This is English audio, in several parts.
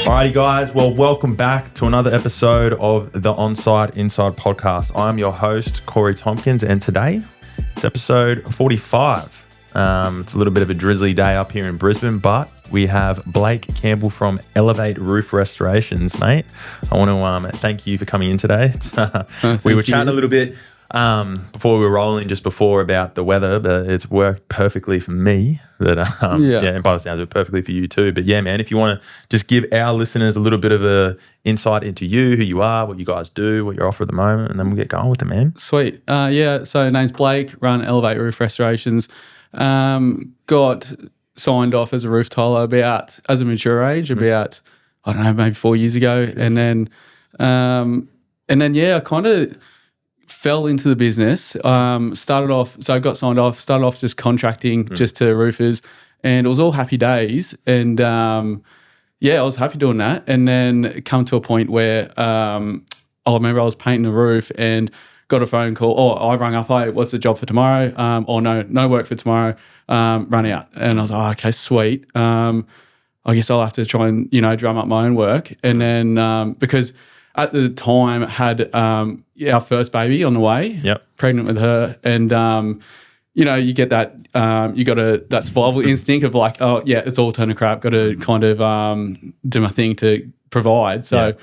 Alrighty, guys. Well, welcome back to another episode of the Onside Inside podcast. I'm your host, Corey Tompkins, and today it's episode 45. It's a little bit of a drizzly day up here in Brisbane, but we have Blake Campbell from Elevate Roof Restorations, mate. I want to thank you for coming in today. We were chatting a little bit before we were rolling just before about the weather, but it's worked perfectly for me. But and by the sounds of it, perfectly for you too. But yeah, man, if you want to just give our listeners a little bit of a insight into you, who you are, what you guys do, what you're offering at the moment, and then we'll get going with it, man. Sweet. So name's Blake, run Elevate Roof Restorations. Got signed off as a roof tiler as a mature age, about, I don't know, maybe 4 years ago. And then I kind of fell into the business. Started off just contracting just to roofers, and it was all happy days. And I was happy doing that. And then come to a point where I remember I was painting a roof and got a phone call. I rang up, hey, what's the job for tomorrow? No work for tomorrow. Run out. And I was like, okay, sweet. I guess I'll have to try and, drum up my own work. And then because at the time had our first baby on the way, pregnant with her. And, you get that, you got that survival instinct of like, oh, yeah, it's all turn to crap. Got to kind of do my thing to provide. So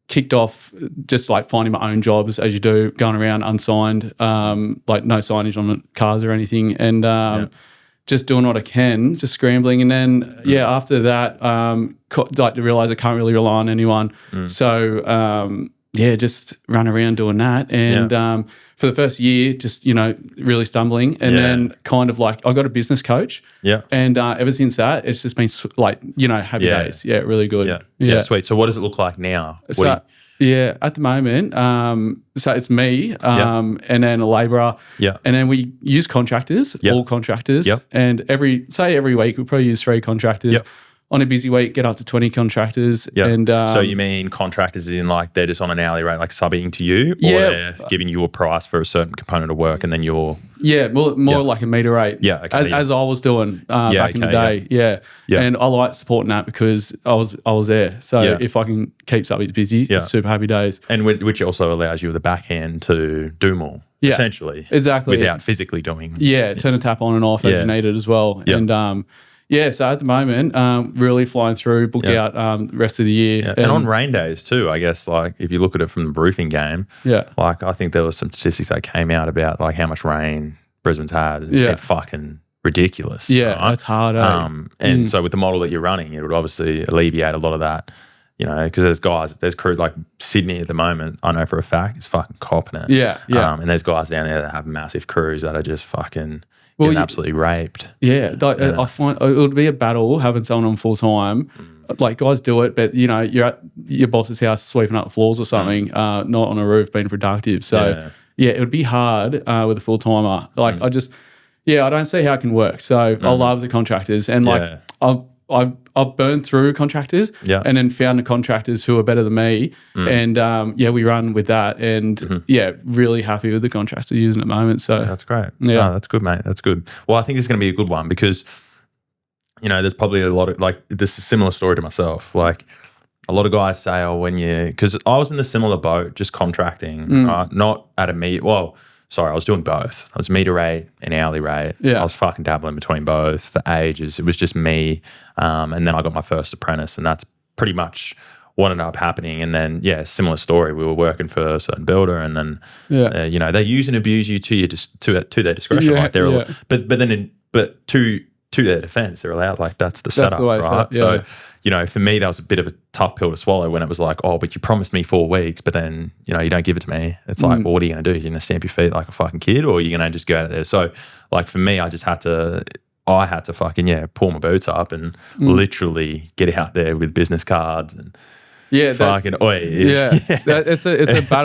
kicked off just like finding my own jobs as you do, going around unsigned, like no signage on the cars or anything. And just doing what I can, just scrambling. And then, after that, like to realise I can't really rely on anyone. So, just run around doing that. And for the first year, just, really stumbling. And then kind of like I got a business coach. Yeah. And ever since that, it's just been happy days. Yeah, really good. Yeah, sweet. So what does it look like now? At the moment, so it's me and then a labourer. Yeah. And then we use contractors, all contractors. Yep. And every week we probably use 3 contractors. Yep. On a busy week, get up to 20 contractors. Yep. And so you mean contractors in like they're just on an hourly rate, like subbing to you? Or they're giving you a price for a certain component of work and then you're... Yeah, more like a meter rate. Yeah, okay. As I was doing back in the day. Yeah. And I like supporting that because I was there. So if I can keep somebody busy, it's super happy days. And which also allows you the backhand to do more, essentially. Exactly. Without physically doing. Yeah, turn a tap on and off as you need it as well. Yeah. And so at the moment, really flying through, booked out the rest of the year. Yeah. And on rain days too, I guess, like if you look at it from the roofing game, like I think there was some statistics that came out about like how much rain Brisbane's had. It's been fucking ridiculous. Yeah, right? that's hard. And so with the model that you're running, it would obviously alleviate a lot of that, because there's crew like Sydney at the moment, I know for a fact, is fucking copping it. Yeah. And there's guys down there that have massive crews that are just fucking... getting absolutely raped. I find it would be a battle having someone on full time. Like guys do it, but you're at your boss's house sweeping up the floors or something, not on a roof being productive. So it would be hard with a full timer. Like I don't see how it can work. So I love the contractors and like I've burned through contractors and then found the contractors who are better than me. And we run with that and really happy with the contractors we're using at the moment. So that's great. Yeah, that's good, mate. That's good. Well, I think it's going to be a good one because, there's probably a lot of like, this is a similar story to myself. Like a lot of guys say, because I was in the similar boat, just contracting, not at a meet. Well, sorry, I was doing both. I was meter rate and hourly rate. Yeah. I was fucking dabbling between both for ages. It was just me. And then I got my first apprentice and that's pretty much what ended up happening. And then, similar story. We were working for a certain builder and then, they use and abuse you to their discretion. Like they're but to their defense, they're allowed, like that's the setup, right? So, for me, that was a bit of a tough pill to swallow when it was like, but you promised me 4 weeks, but then, you don't give it to me. It's like, well, what are you going to do? You're going to stamp your feet like a fucking kid or are you going to just go out there? So like for me, I had to fucking, pull my boots up and literally get out there with business cards and it's a battle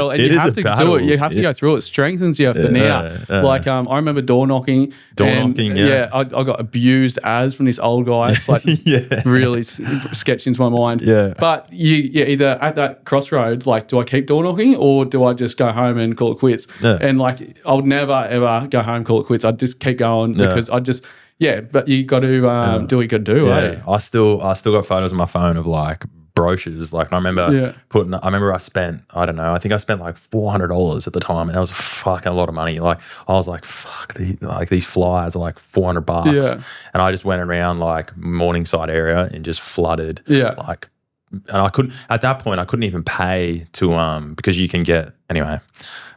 and you have to do it. You have to go through it. It strengthens you for now. Like I remember door knocking. I got abused from this old guy. It's like really sketched into my mind. Yeah. But you either at that crossroads, like, do I keep door knocking or do I just go home and call it quits? Yeah. And like I would never ever go home, call it quits. I'd just keep going because I just yeah, but you got to do what you got to do, eh? I still got photos on my phone of like brochures. Like I remember I spent, I don't know, I think I spent like $400 at the time, and that was a fucking a lot of money. Like I was like, fuck, these flyers are like $400. Yeah. And I just went around like Morningside area and just flooded. Yeah. Like, and I couldn't, at that point, I couldn't even pay to, because you can get, anyway,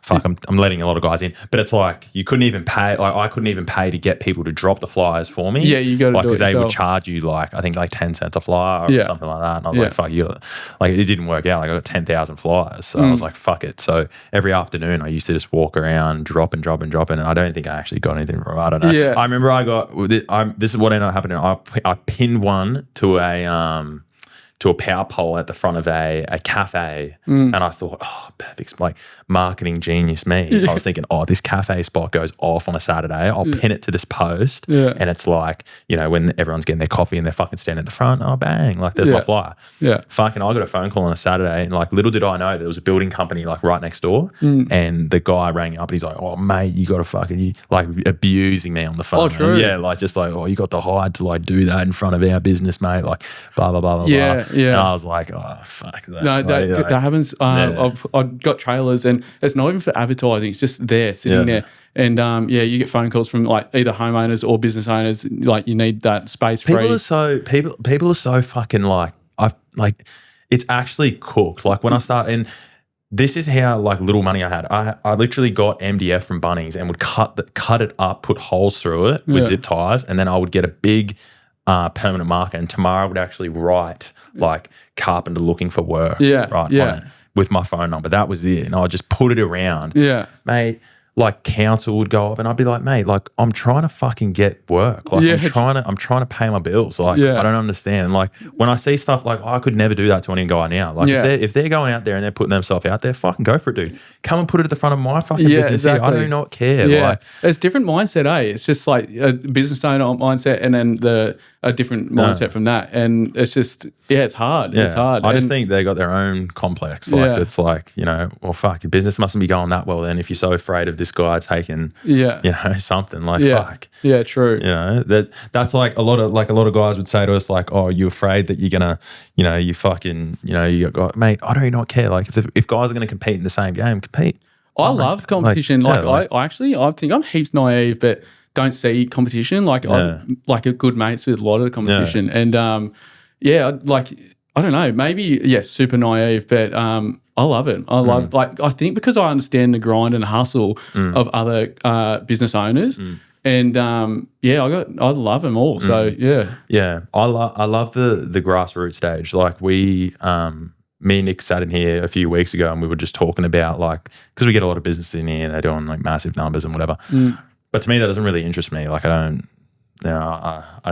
fuck, I'm letting a lot of guys in, but it's like, you couldn't even pay, like I couldn't even pay to get people to drop the flyers for me. Yeah, you got to like, do it because they would yourself. charge you like, I think like 10 cents a flyer or something like that. And I was like, fuck you. Like it didn't work out. Like I got 10,000 flyers. So I was like, fuck it. So every afternoon I used to just walk around, dropping. And I don't think I actually got anything from it. I don't know. Yeah. I remember this is what ended up happening. I pinned one to a power pole at the front of a cafe. And I thought, oh, perfect. Like marketing genius me. I was thinking, oh, this cafe spot goes off on a Saturday. I'll pin it to this post. And it's like, you know, when everyone's getting their coffee and they're fucking standing at the front, oh, bang, like there's my flyer. Yeah. Fucking, I got a phone call on a Saturday, and like little did I know there was a building company like right next door. And the guy rang up and he's like, oh, mate, you got to fucking, like abusing me on the phone. Oh, true. Yeah, like just like, oh, you got the hide to like do that in front of our business, mate. Like blah, blah, blah, blah, blah. Yeah. And I was like, oh, fuck that. No, Like, that happens. I've got trailers, and it's not even for advertising. It's just there, sitting there. And you get phone calls from like either homeowners or business owners. Like you need that space free. People are so fucking like, it's actually cooked. Like when I start, and this is how like little money I had. I literally got MDF from Bunnings and would cut it up, put holes through it with zip ties, and then I would get a big permanent marker, and tomorrow I would actually write like carpenter looking for work. Right. On it, with my phone number. That was it. And I would just put it around. Yeah. Mate, like council would go up and I'd be like, mate, like I'm trying to fucking get work. Like I'm trying to pay my bills. Like I don't understand. Like when I see stuff like I could never do that to any guy now. Like if they're going out there and they're putting themselves out there, fucking go for it, dude. Come and put it at the front of my fucking business here. I do not care. Yeah. Like, it's different mindset, eh? It's just like a business owner mindset and then a different mindset from that. And it's just, it's hard. Yeah. It's hard. I just think they got their own complex. Like it's like, you know, well, fuck, your business mustn't be going that well then if you're so afraid of this guy taking, you know, something like fuck. Yeah, true. You know, that's like a lot of guys would say to us like, oh, you afraid that you're gonna, you know, you fucking, you know, you got, mate, I do not care. Like if guys are gonna compete in the same game, compete. I love competition. I think I'm heaps naive, but don't see competition. Like I'm like a good mates with a lot of the competition. And like I don't know, maybe super naive, but I love it. I love like I think because I understand the grind and hustle of other business owners. And I love them all. So I love the grassroots stage. Like me and Nick sat in here a few weeks ago and we were just talking about like, because we get a lot of business in here, they're doing like massive numbers and whatever. But to me, that doesn't really interest me. Like I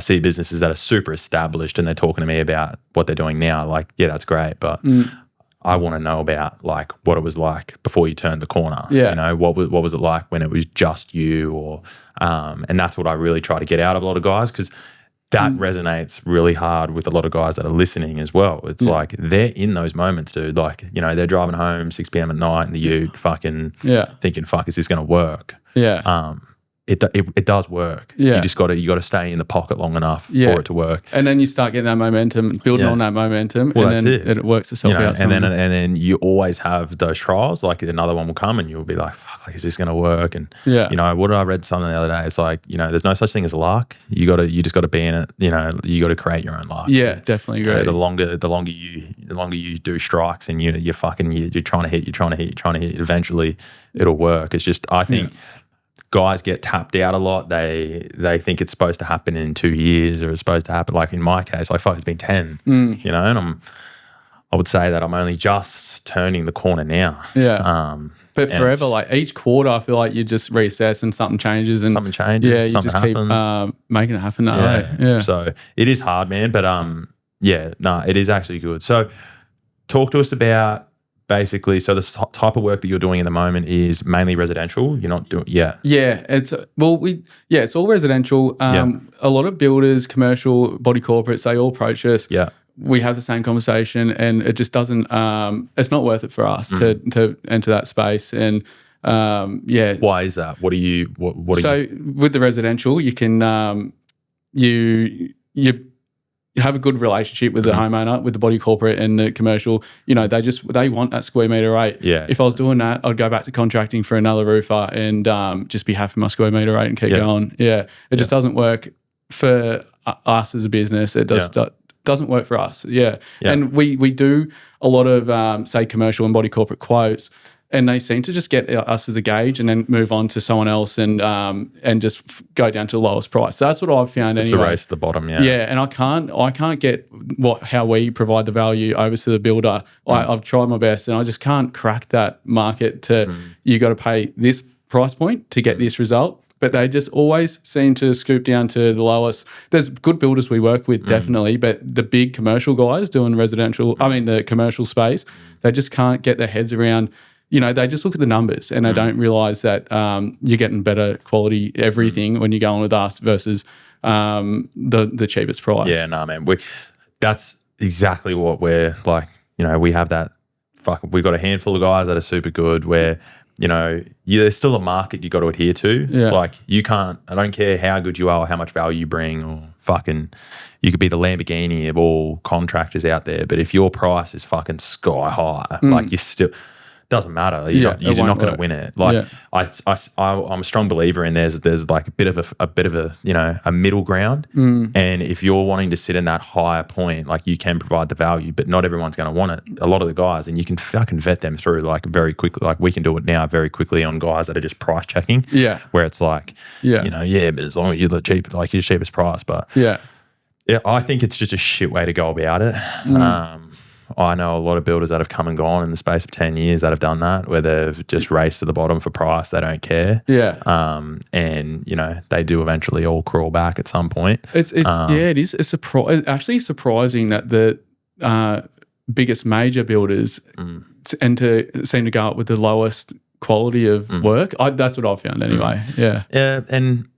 see businesses that are super established and they're talking to me about what they're doing now. Like, yeah, that's great. But I want to know about like what it was like before you turned the corner. Yeah. You know, what was it like when it was just you or, and that's what I really try to get out of a lot of guys because that resonates really hard with a lot of guys that are listening as well. It's like they're in those moments, dude. Like, you know, they're driving home 6 p.m. at night in the ute fucking thinking, fuck, is this going to work? Yeah. It does work. Yeah. You got to stay in the pocket long enough for it to work. And then you start getting that momentum, building on that momentum, and then it works itself out. And then you always have those trials. Like another one will come, and you'll be like, "Fuck, like, is this going to work?" And you know, what did I read something the other day? It's like, you know, there's no such thing as luck. You just got to be in it. You know, you got to create your own luck. Yeah, definitely agree. You know, the longer you do strikes, and you're trying to hit. Eventually, it'll work. It's just I think. Guys get tapped out a lot. They think it's supposed to happen in 2 years or it's supposed to happen. Like in my case, like fuck, it's been 10. You know, and I would say that I'm only just turning the corner now. Yeah. But forever, like each quarter, I feel like you just reassess and something changes. Yeah, you just keep making it happen. Yeah. So it is hard, man. But it is actually good. So talk to us about. Basically, so the type of work that you're doing at the moment is mainly residential. You're not doing, it's all residential. A lot of builders, commercial, body corporates, they all approach us. Yeah, we have the same conversation, and it just doesn't. It's not worth it for us to enter that space. And why is that? What are you? So with the residential, you can you have a good relationship with the homeowner, with the body corporate and the commercial. You know, they want that square meter rate. Yeah. If I was doing that, I'd go back to contracting for another roofer and just be happy with my square meter rate and keep going. Yeah, it just doesn't work for us as a business. It just doesn't work for us. Yeah, and we do a lot of say commercial and body corporate quotes. And they seem to just get us as a gauge and then move on to someone else and just go down to the lowest price. So that's what I've found it's anyway. It's a race to the bottom, yeah. Yeah, and I can't get how we provide the value over to the builder. I've tried my best and I just can't crack that market to you got to pay this price point to get this result. But they just always seem to scoop down to the lowest. There's good builders we work with, definitely, but the big commercial guys doing the commercial space, they just can't get their heads around. You know, they just look at the numbers and they don't realise that you're getting better quality everything when you're going with us versus the cheapest price. Yeah, no, man. That's exactly what we're like. You know, we have that. We've got a handful of guys that are super good. Where you know, there's still a market you got to adhere to. Yeah. Like you can't. I don't care how good you are or how much value you bring or you could be the Lamborghini of all contractors out there. But if your price is fucking sky high, like you still. Doesn't matter. You're not going to win it. Like I'm a strong believer in there's like a bit of a you know a middle ground. And if you're wanting to sit in that higher point, like you can provide the value, but not everyone's going to want it. A lot of the guys, and you can fucking vet them through like very quickly. Like we can do it now very quickly on guys that are just price checking. Yeah, where it's like you know but as long as you're the cheapest price, but yeah, I think it's just a shit way to go about it. I know a lot of builders that have come and gone in the space of 10 years that have done that, where they've just raced to the bottom for price. They don't care. Yeah. And, you know, they do eventually all crawl back at some point. It is. It's actually surprising that the biggest major builders seem to go up with the lowest quality of work. That's what I've found anyway. Yeah. Yeah. And,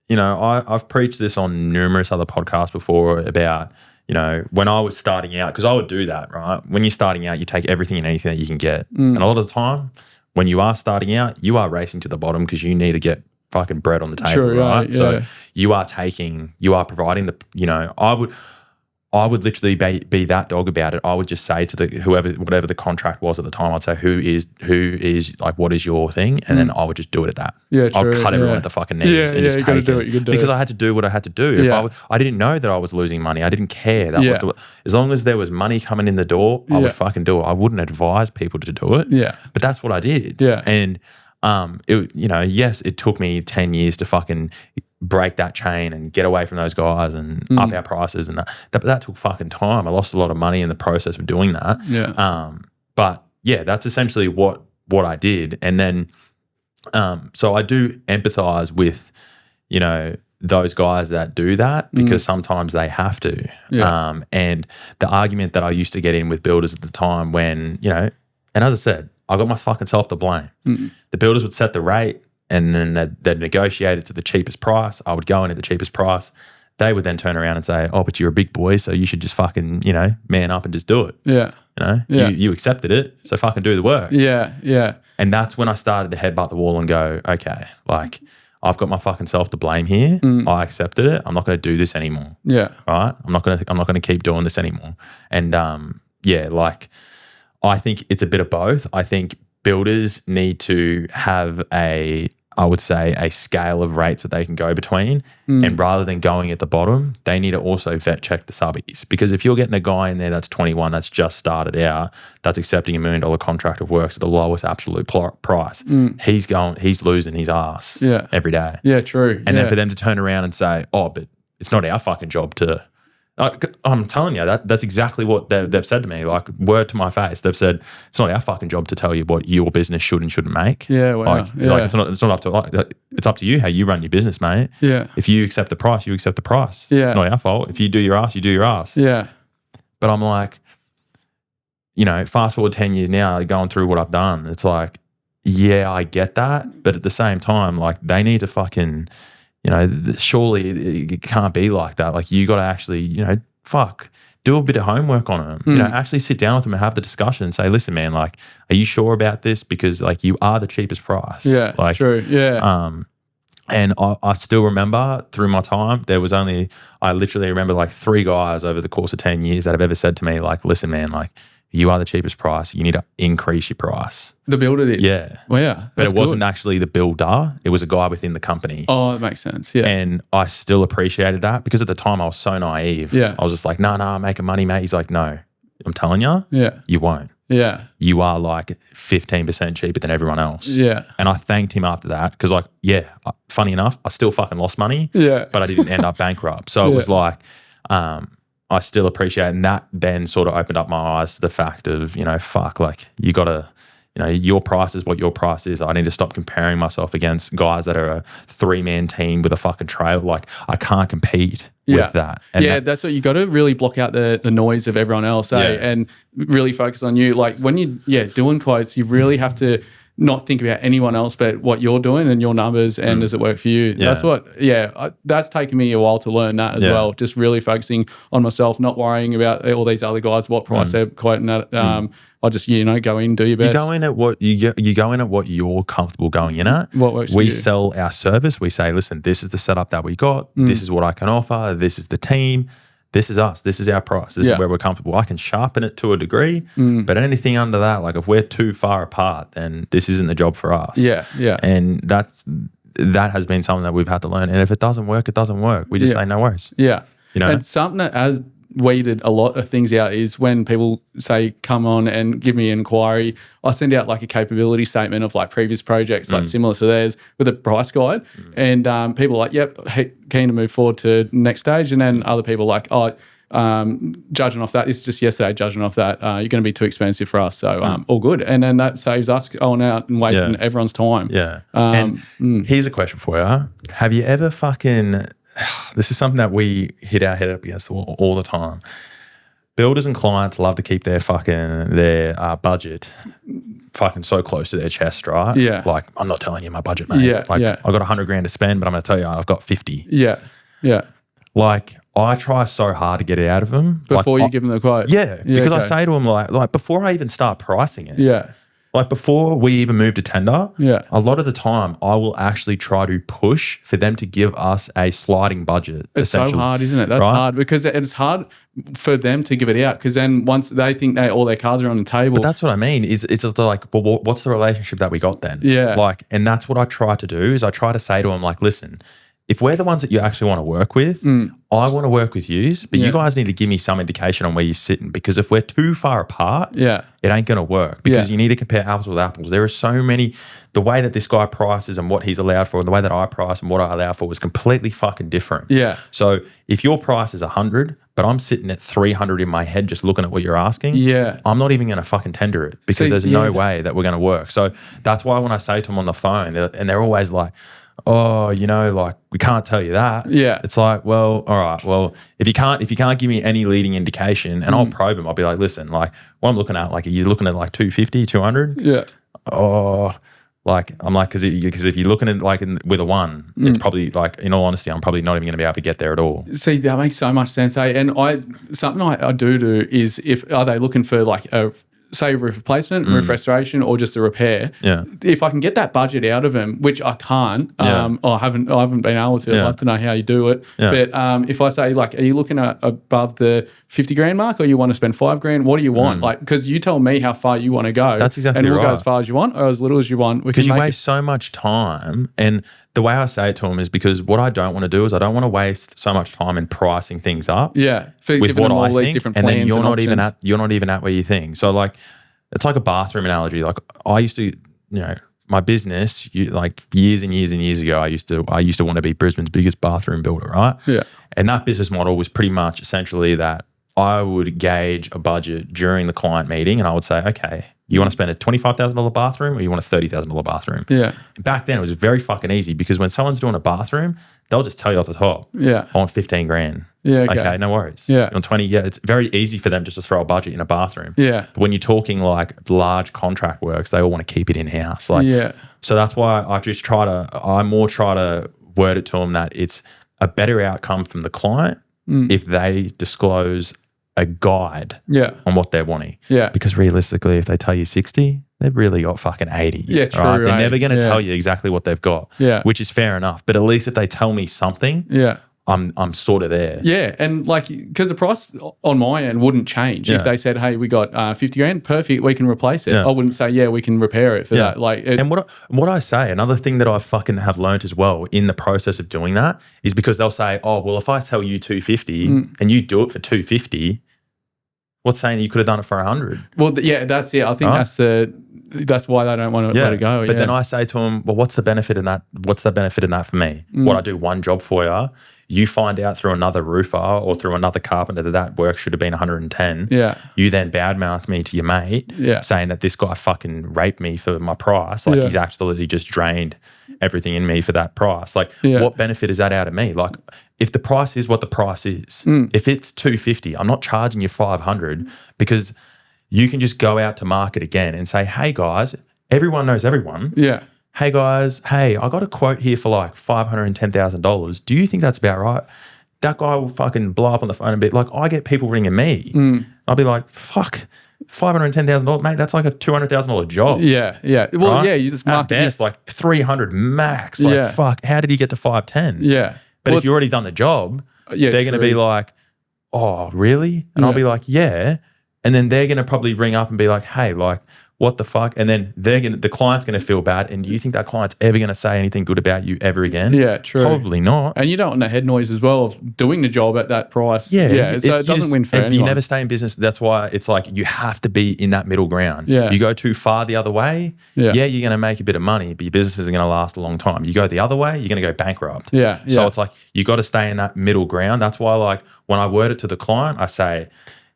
you know, I've preached this on numerous other podcasts before about, you know, when I was starting out, because I would do that, right? When you're starting out, you take everything and anything that you can get. And a lot of the time, when you are starting out, you are racing to the bottom because you need to get fucking bread on the table, right? Yeah. So you are providing the, you know, I would literally be that dog about it. I would just say to whatever the contract was at the time, I'd say, who is like, what is your thing? And then I would just do it at that. Yeah, true. I'd cut everyone at the fucking knees and just take it. Because I had to do what I had to do. If I didn't know that I was losing money. I didn't care. As long as there was money coming in the door, I would fucking do it. I wouldn't advise people to do it. Yeah. But that's what I did. Yeah. And yes, it took me 10 years to fucking break that chain and get away from those guys and up our prices and that took fucking time. I lost a lot of money in the process of doing that. Yeah. But yeah, that's essentially what I did. And then so I do empathize with, you know, those guys that do that because sometimes they have to. Yeah. And the argument that I used to get in with builders at the time when, you know, and as I said, I got my fucking self to blame. The builders would set the rate and then they'd negotiate it to the cheapest price. I would go in at the cheapest price. They would then turn around and say, oh, but you're a big boy, so you should just fucking, you know, man up and just do it. Yeah. You know, you accepted it, so fucking do the work. Yeah, yeah. And that's when I started to headbutt the wall and go, okay, like I've got my fucking self to blame here. I accepted it. I'm not going to do this anymore. Yeah. Right? I'm not going to keep doing this anymore. And like I think it's a bit of both. I think builders need to have a scale of rates that they can go between. And rather than going at the bottom, they need to also vet check the subbies. Because if you're getting a guy in there that's 21, that's just started out, that's accepting $1 million contract of work at the lowest absolute price, he's losing his ass every day. Yeah, true. And then for them to turn around and say, oh, but it's not our fucking job to... I'm telling you, that's exactly what they've said to me. Like, word to my face, they've said it's not our fucking job to tell you what your business should and shouldn't make. Yeah, wow. Like it's not up to it's up to you how you run your business, mate. Yeah. If you accept the price, you accept the price. Yeah. It's not our fault. If you do your ass, you do your ass. Yeah. But I'm like, you know, fast forward 10 years now, going through what I've done, it's like, yeah, I get that, but at the same time, like they need to fucking. You know, surely it can't be like that. Like you got to actually, you know, do a bit of homework on them. You know, actually sit down with them and have the discussion and say, listen, man, like, are you sure about this? Because like you are the cheapest price. Yeah, like, true. Yeah. And I still remember through my time, I literally remember like 3 guys over the course of 10 years that have ever said to me, like, listen, man, like, you are the cheapest price. You need to increase your price. The builder did. Yeah. Well, yeah. But it wasn't actually the builder. It was a guy within the company. Oh, that makes sense. Yeah. And I still appreciated that because at the time I was so naive. Yeah. I was just like, no, I'm making money, mate. He's like, no, I'm telling you, Yeah. you won't. Yeah. You are like 15% cheaper than everyone else. Yeah. And I thanked him after that because, like, funny enough, I still fucking lost money. Yeah. But I didn't end up bankrupt. So it was like, I still appreciate it. And that then sort of opened up my eyes to the fact of, fuck, like, you got to, your price is what your price is. I need to stop comparing myself against guys that are a 3-man team with a fucking trailer. Like, I can't compete with that. And that's what you got to really block out the noise of everyone else, and really focus on you. Like when you're doing quotes, you really have to not think about anyone else but what you're doing and your numbers and does it work for you. Yeah. That's taken me a while to learn that as well. Just really focusing on myself, not worrying about all these other guys, what price they're quoting at. I just, go in, do your best. You go in at what you go in at what you're comfortable going in at. What works for we you. sell our service. We say, listen, this is the setup that we got. This is what I can offer. This is the team. This is us. This is our price. This is where we're comfortable. I can sharpen it to a degree, but anything under that, like if we're too far apart, then this isn't the job for us. Yeah. And that has been something that we've had to learn. And if it doesn't work, it doesn't work. We just say no worries. Yeah. You know? And something that has weeded a lot of things out is when people say, come on and give me an inquiry, I send out like a capability statement of like previous projects, like similar to theirs with a price guide. And people are like, yep, keen to move forward to next stage. And then other people are like, judging off that, it's just yesterday, judging off that, you're going to be too expensive for us. So all good. And then that saves us going out and wasting everyone's time. Yeah. Here's a question for you. Have you ever this is something that we hit our head up against all the time. Builders and clients love to keep their budget fucking so close to their chest, right? Yeah. Like, I'm not telling you my budget, mate. Yeah, Like, yeah. I got $100,000 to spend, but I'm going to tell you I've got 50. Yeah. Yeah. Like, I try so hard to get it out of them. Before you give them the quote. Yeah. Because I say to them, like before I even start pricing it. Yeah. Like before we even move to tender, Yeah. a lot of the time I will actually try to push for them to give us a sliding budget. It's so hard, isn't it? That's right? hard because it's hard for them to give it out because then once they think all their cards are on the table. But that's what I mean. It's just like, well, what's the relationship that we got then? Yeah. Like, and that's what I try to do is I try to say to them, like, listen, if we're the ones that you actually want to work with, I want to work with you, but you guys need to give me some indication on where you're sitting because if we're too far apart, it ain't going to work because you need to compare apples with apples. There are so many, the way that this guy prices and what he's allowed for and the way that I price and what I allow for is completely fucking different. Yeah. So if your price is 100, but I'm sitting at 300 in my head just looking at what you're asking, I'm not even going to fucking tender it because there's no way that we're going to work. So that's why when I say to them on the phone, and they're always like, oh, like we can't tell you that. Yeah. It's like, well, all right. Well, if you can't give me any leading indication and I'll probe them, I'll be like, listen, like what I'm looking at, like, are you looking at like 250, 200? Yeah. Oh, like, I'm like, because if you're looking at like with a 1, it's probably like, in all honesty, I'm probably not even going to be able to get there at all. See, that makes so much sense. And something I do is are they looking for like say roof replacement, roof restoration, or just a repair. Yeah. If I can get that budget out of them, which I can't, or I haven't been able to. I'd love to know how you do it. Yeah. But if I say like, are you looking at above the 50 grand mark, or you want to spend 5 grand? What do you want? Like, because you tell me how far you want to go. That's exactly and we'll right. go as far as you want, or as little as you want. Because you waste so much time, and the way I say it to them is because what I don't want to do is I don't want to waste so much time in pricing things up. Yeah, for with giving what them all I these think, different and plans then you're not options. even at where you think. So like, it's like a bathroom analogy. Like I used to, my business, like years and years and years ago, I used to want to be Brisbane's biggest bathroom builder, right? Yeah. And that business model was pretty much essentially that I would gauge a budget during the client meeting, and I would say, okay, you want to spend a $25,000 bathroom or you want a $30,000 bathroom? Yeah. Back then, it was very fucking easy because when someone's doing a bathroom, they'll just tell you off the top. Yeah. I want 15 grand. Yeah. Okay, no worries. Yeah. On 20, it's very easy for them just to throw a budget in a bathroom. Yeah. But when you're talking like large contract works, they all want to keep it in house. Like, so that's why I more try to word it to them that it's a better outcome from the client if they disclose a guide on what they're wanting. Yeah. Because realistically, if they tell you 60, they've really got fucking 80. Yeah, true, Right? They're right. never going to Yeah. tell you exactly what they've got, Yeah. which is fair enough. But at least if they tell me something, Yeah. I'm sort of there. Yeah, and like, because the price on my end wouldn't change if Yeah. they said, "Hey, we got 50 grand, perfect, we can replace it." Yeah. I wouldn't say, "Yeah, we can repair it for Yeah. that." Like, And what I say, another thing that I fucking have learned as well in the process of doing that is because they'll say, "Oh, well, if I tell you 250 and you do it for 250, what's saying you could have done it for 100?" well, yeah, that's it. I think Right. that's why they don't want to let it go. But yeah. then I say to them, well, what's the benefit in that? What's the benefit in that for me? What I do one job for you, you find out through another roofer or through another carpenter that work should have been 110. Yeah. You then badmouth me to your mate, Yeah. saying that this guy fucking raped me for my price. Like Yeah. he's absolutely just drained everything in me for that price. Like Yeah. what benefit is that out of me? Like if the price is what the price is, if it's 250, I'm not charging you 500 because you can just go out to market again and say, hey guys, everyone knows everyone. Yeah. Hey guys, hey, I got a quote here for like $510,000. Do you think that's about right? That guy will fucking blow up on the phone and be like, I get people ringing me. I'll be like, fuck, $510,000, mate, that's like a $200,000 job. Yeah. Yeah. Well, right? yeah, you just At market. best, like 300 max. Like, Yeah. fuck, how did he get to 510? Yeah. But Well, if you've already done the job, yeah, they're going to be true. like, oh, really? And I'll Yeah. be like, yeah. And then they're going to probably ring up and be like, hey, like, what the fuck? And then the client's going to feel bad. And do you think that client's ever going to say anything good about you ever again? Yeah, true. Probably not. And you don't want the head noise as well of doing the job at that price. Yeah, So it doesn't win for and anyone. you never stay in business. That's why it's like you have to be in that middle ground. Yeah. You go too far the other way, Yeah. you're going to make a bit of money, but your business isn't going to last a long time. You go the other way, you're going to go bankrupt. Yeah. So Yeah. it's like you got to stay in that middle ground. That's why, like, when I word it to the client, I say,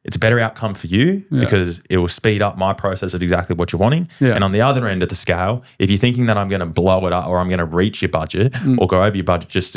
it's a better outcome for you because it will speed up my process of exactly what you're wanting. Yeah. And on the other end of the scale, if you're thinking that I'm going to blow it up or I'm going to reach your budget or go over your budget just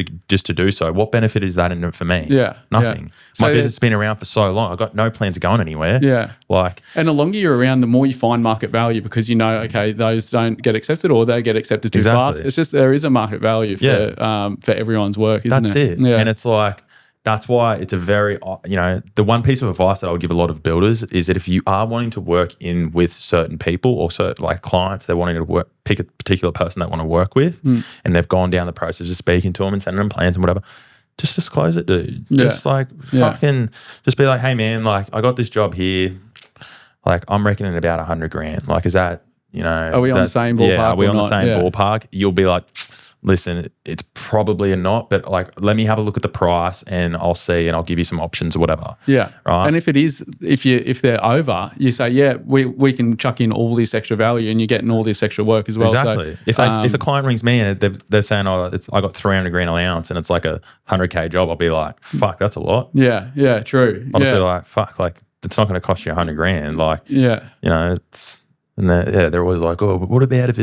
to do so, what benefit is that in it for me? Yeah. Nothing. Yeah. So My business has been around for so long. I've got no plans of going anywhere. Yeah. Like, And the longer you're around, the more you find market value because you know, okay, those don't get accepted or they get accepted too Exactly. fast. It's just there is a market value for everyone's work, isn't that's it? it. Yeah. And it's like, that's why it's a very, the one piece of advice that I would give a lot of builders is that if you are wanting to work in with certain people or certain like clients, they're wanting to pick a particular person they want to work with and they've gone down the process of speaking to them and sending them plans and whatever, just disclose it, dude. Yeah. Just like fucking, just be like, hey man, like I got this job here. Like I'm reckoning about 100 grand. Like, is that, Are we on the same ballpark Yeah, are we or on the not? same Yeah. ballpark? You'll be like, listen, it's probably a not, but like, let me have a look at the price and I'll see and I'll give you some options or whatever. Yeah. Right. And if it is, if they're over, you say, yeah, we can chuck in all this extra value and you're getting all this extra work as well. Exactly. So, If a client rings me and they're saying, oh, I got 300 grand allowance and it's like a 100K job, I'll be like, fuck, that's a lot. yeah, true. I'll just yeah. be like, fuck, like it's not going to cost you 100 grand. Like, yeah. it's, and they're always like, oh, but what about if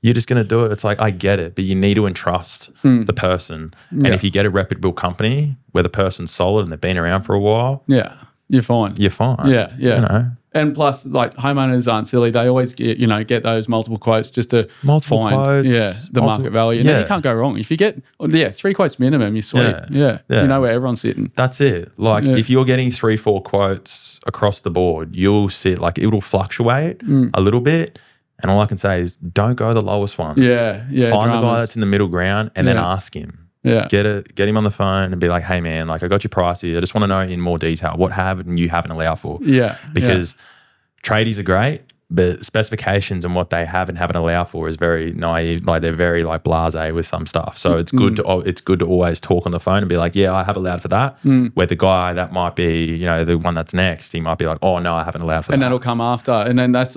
you're just going to do it? It's like, I get it, but you need to entrust the person. And Yeah. if you get a reputable company where the person's solid and they've been around for a while, Yeah. You're fine. you're fine. Yeah, yeah. You know, And plus, like homeowners aren't silly. They always get those multiple quotes just to Multiple find quotes, the market value. And then yeah. you can't go wrong. If you get 3 quotes minimum, you're sweet. Yeah, yeah. You know where everyone's sitting. that's it. Like Yeah. if you're getting 3-4 quotes across the board, you'll sit like it'll fluctuate a little bit. And all I can say is don't go the lowest one. Yeah, yeah. Find the guy dramas. that's in the middle ground and then Yeah. ask him. Yeah. Get him on the phone and be like, hey man, like I got your price here. I just want to know in more detail what haven't you haven't allowed for. Yeah. Because tradies are great, but specifications and what they have and haven't allowed for is very naive. Like they're very like blasé with some stuff. So it's good to always talk on the phone and be like, yeah, I have allowed for that. Where the guy that might be, the one that's next, he might be like, oh no, I haven't allowed for and that. that'll come after. And then that's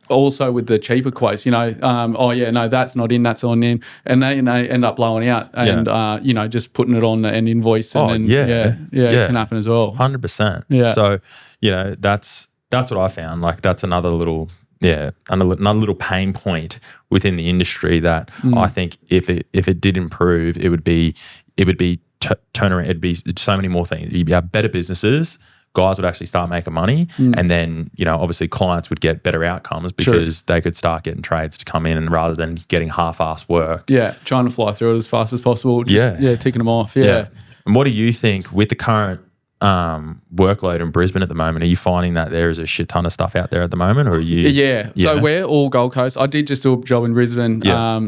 also with the cheaper quotes, oh yeah, no, that's not in, that's on in, and they end up blowing out and just putting it on an invoice and then it can happen as well. 100%. Yeah. So, that's what I found. Like that's another little little pain point within the industry that I think if it did improve, it would be turnaround. It'd be so many more things. You'd have better businesses. Guys would actually start making money, and then obviously clients would get better outcomes because they could start getting trades to come in, and rather than getting half-assed work. Yeah, trying to fly through it as fast as possible. Just, ticking them off. Yeah. And what do you think with the current workload in Brisbane at the moment? Are you finding that there is a shit ton of stuff out there at the moment, or are you? Yeah. So we're all Gold Coast. I did just do a job in Brisbane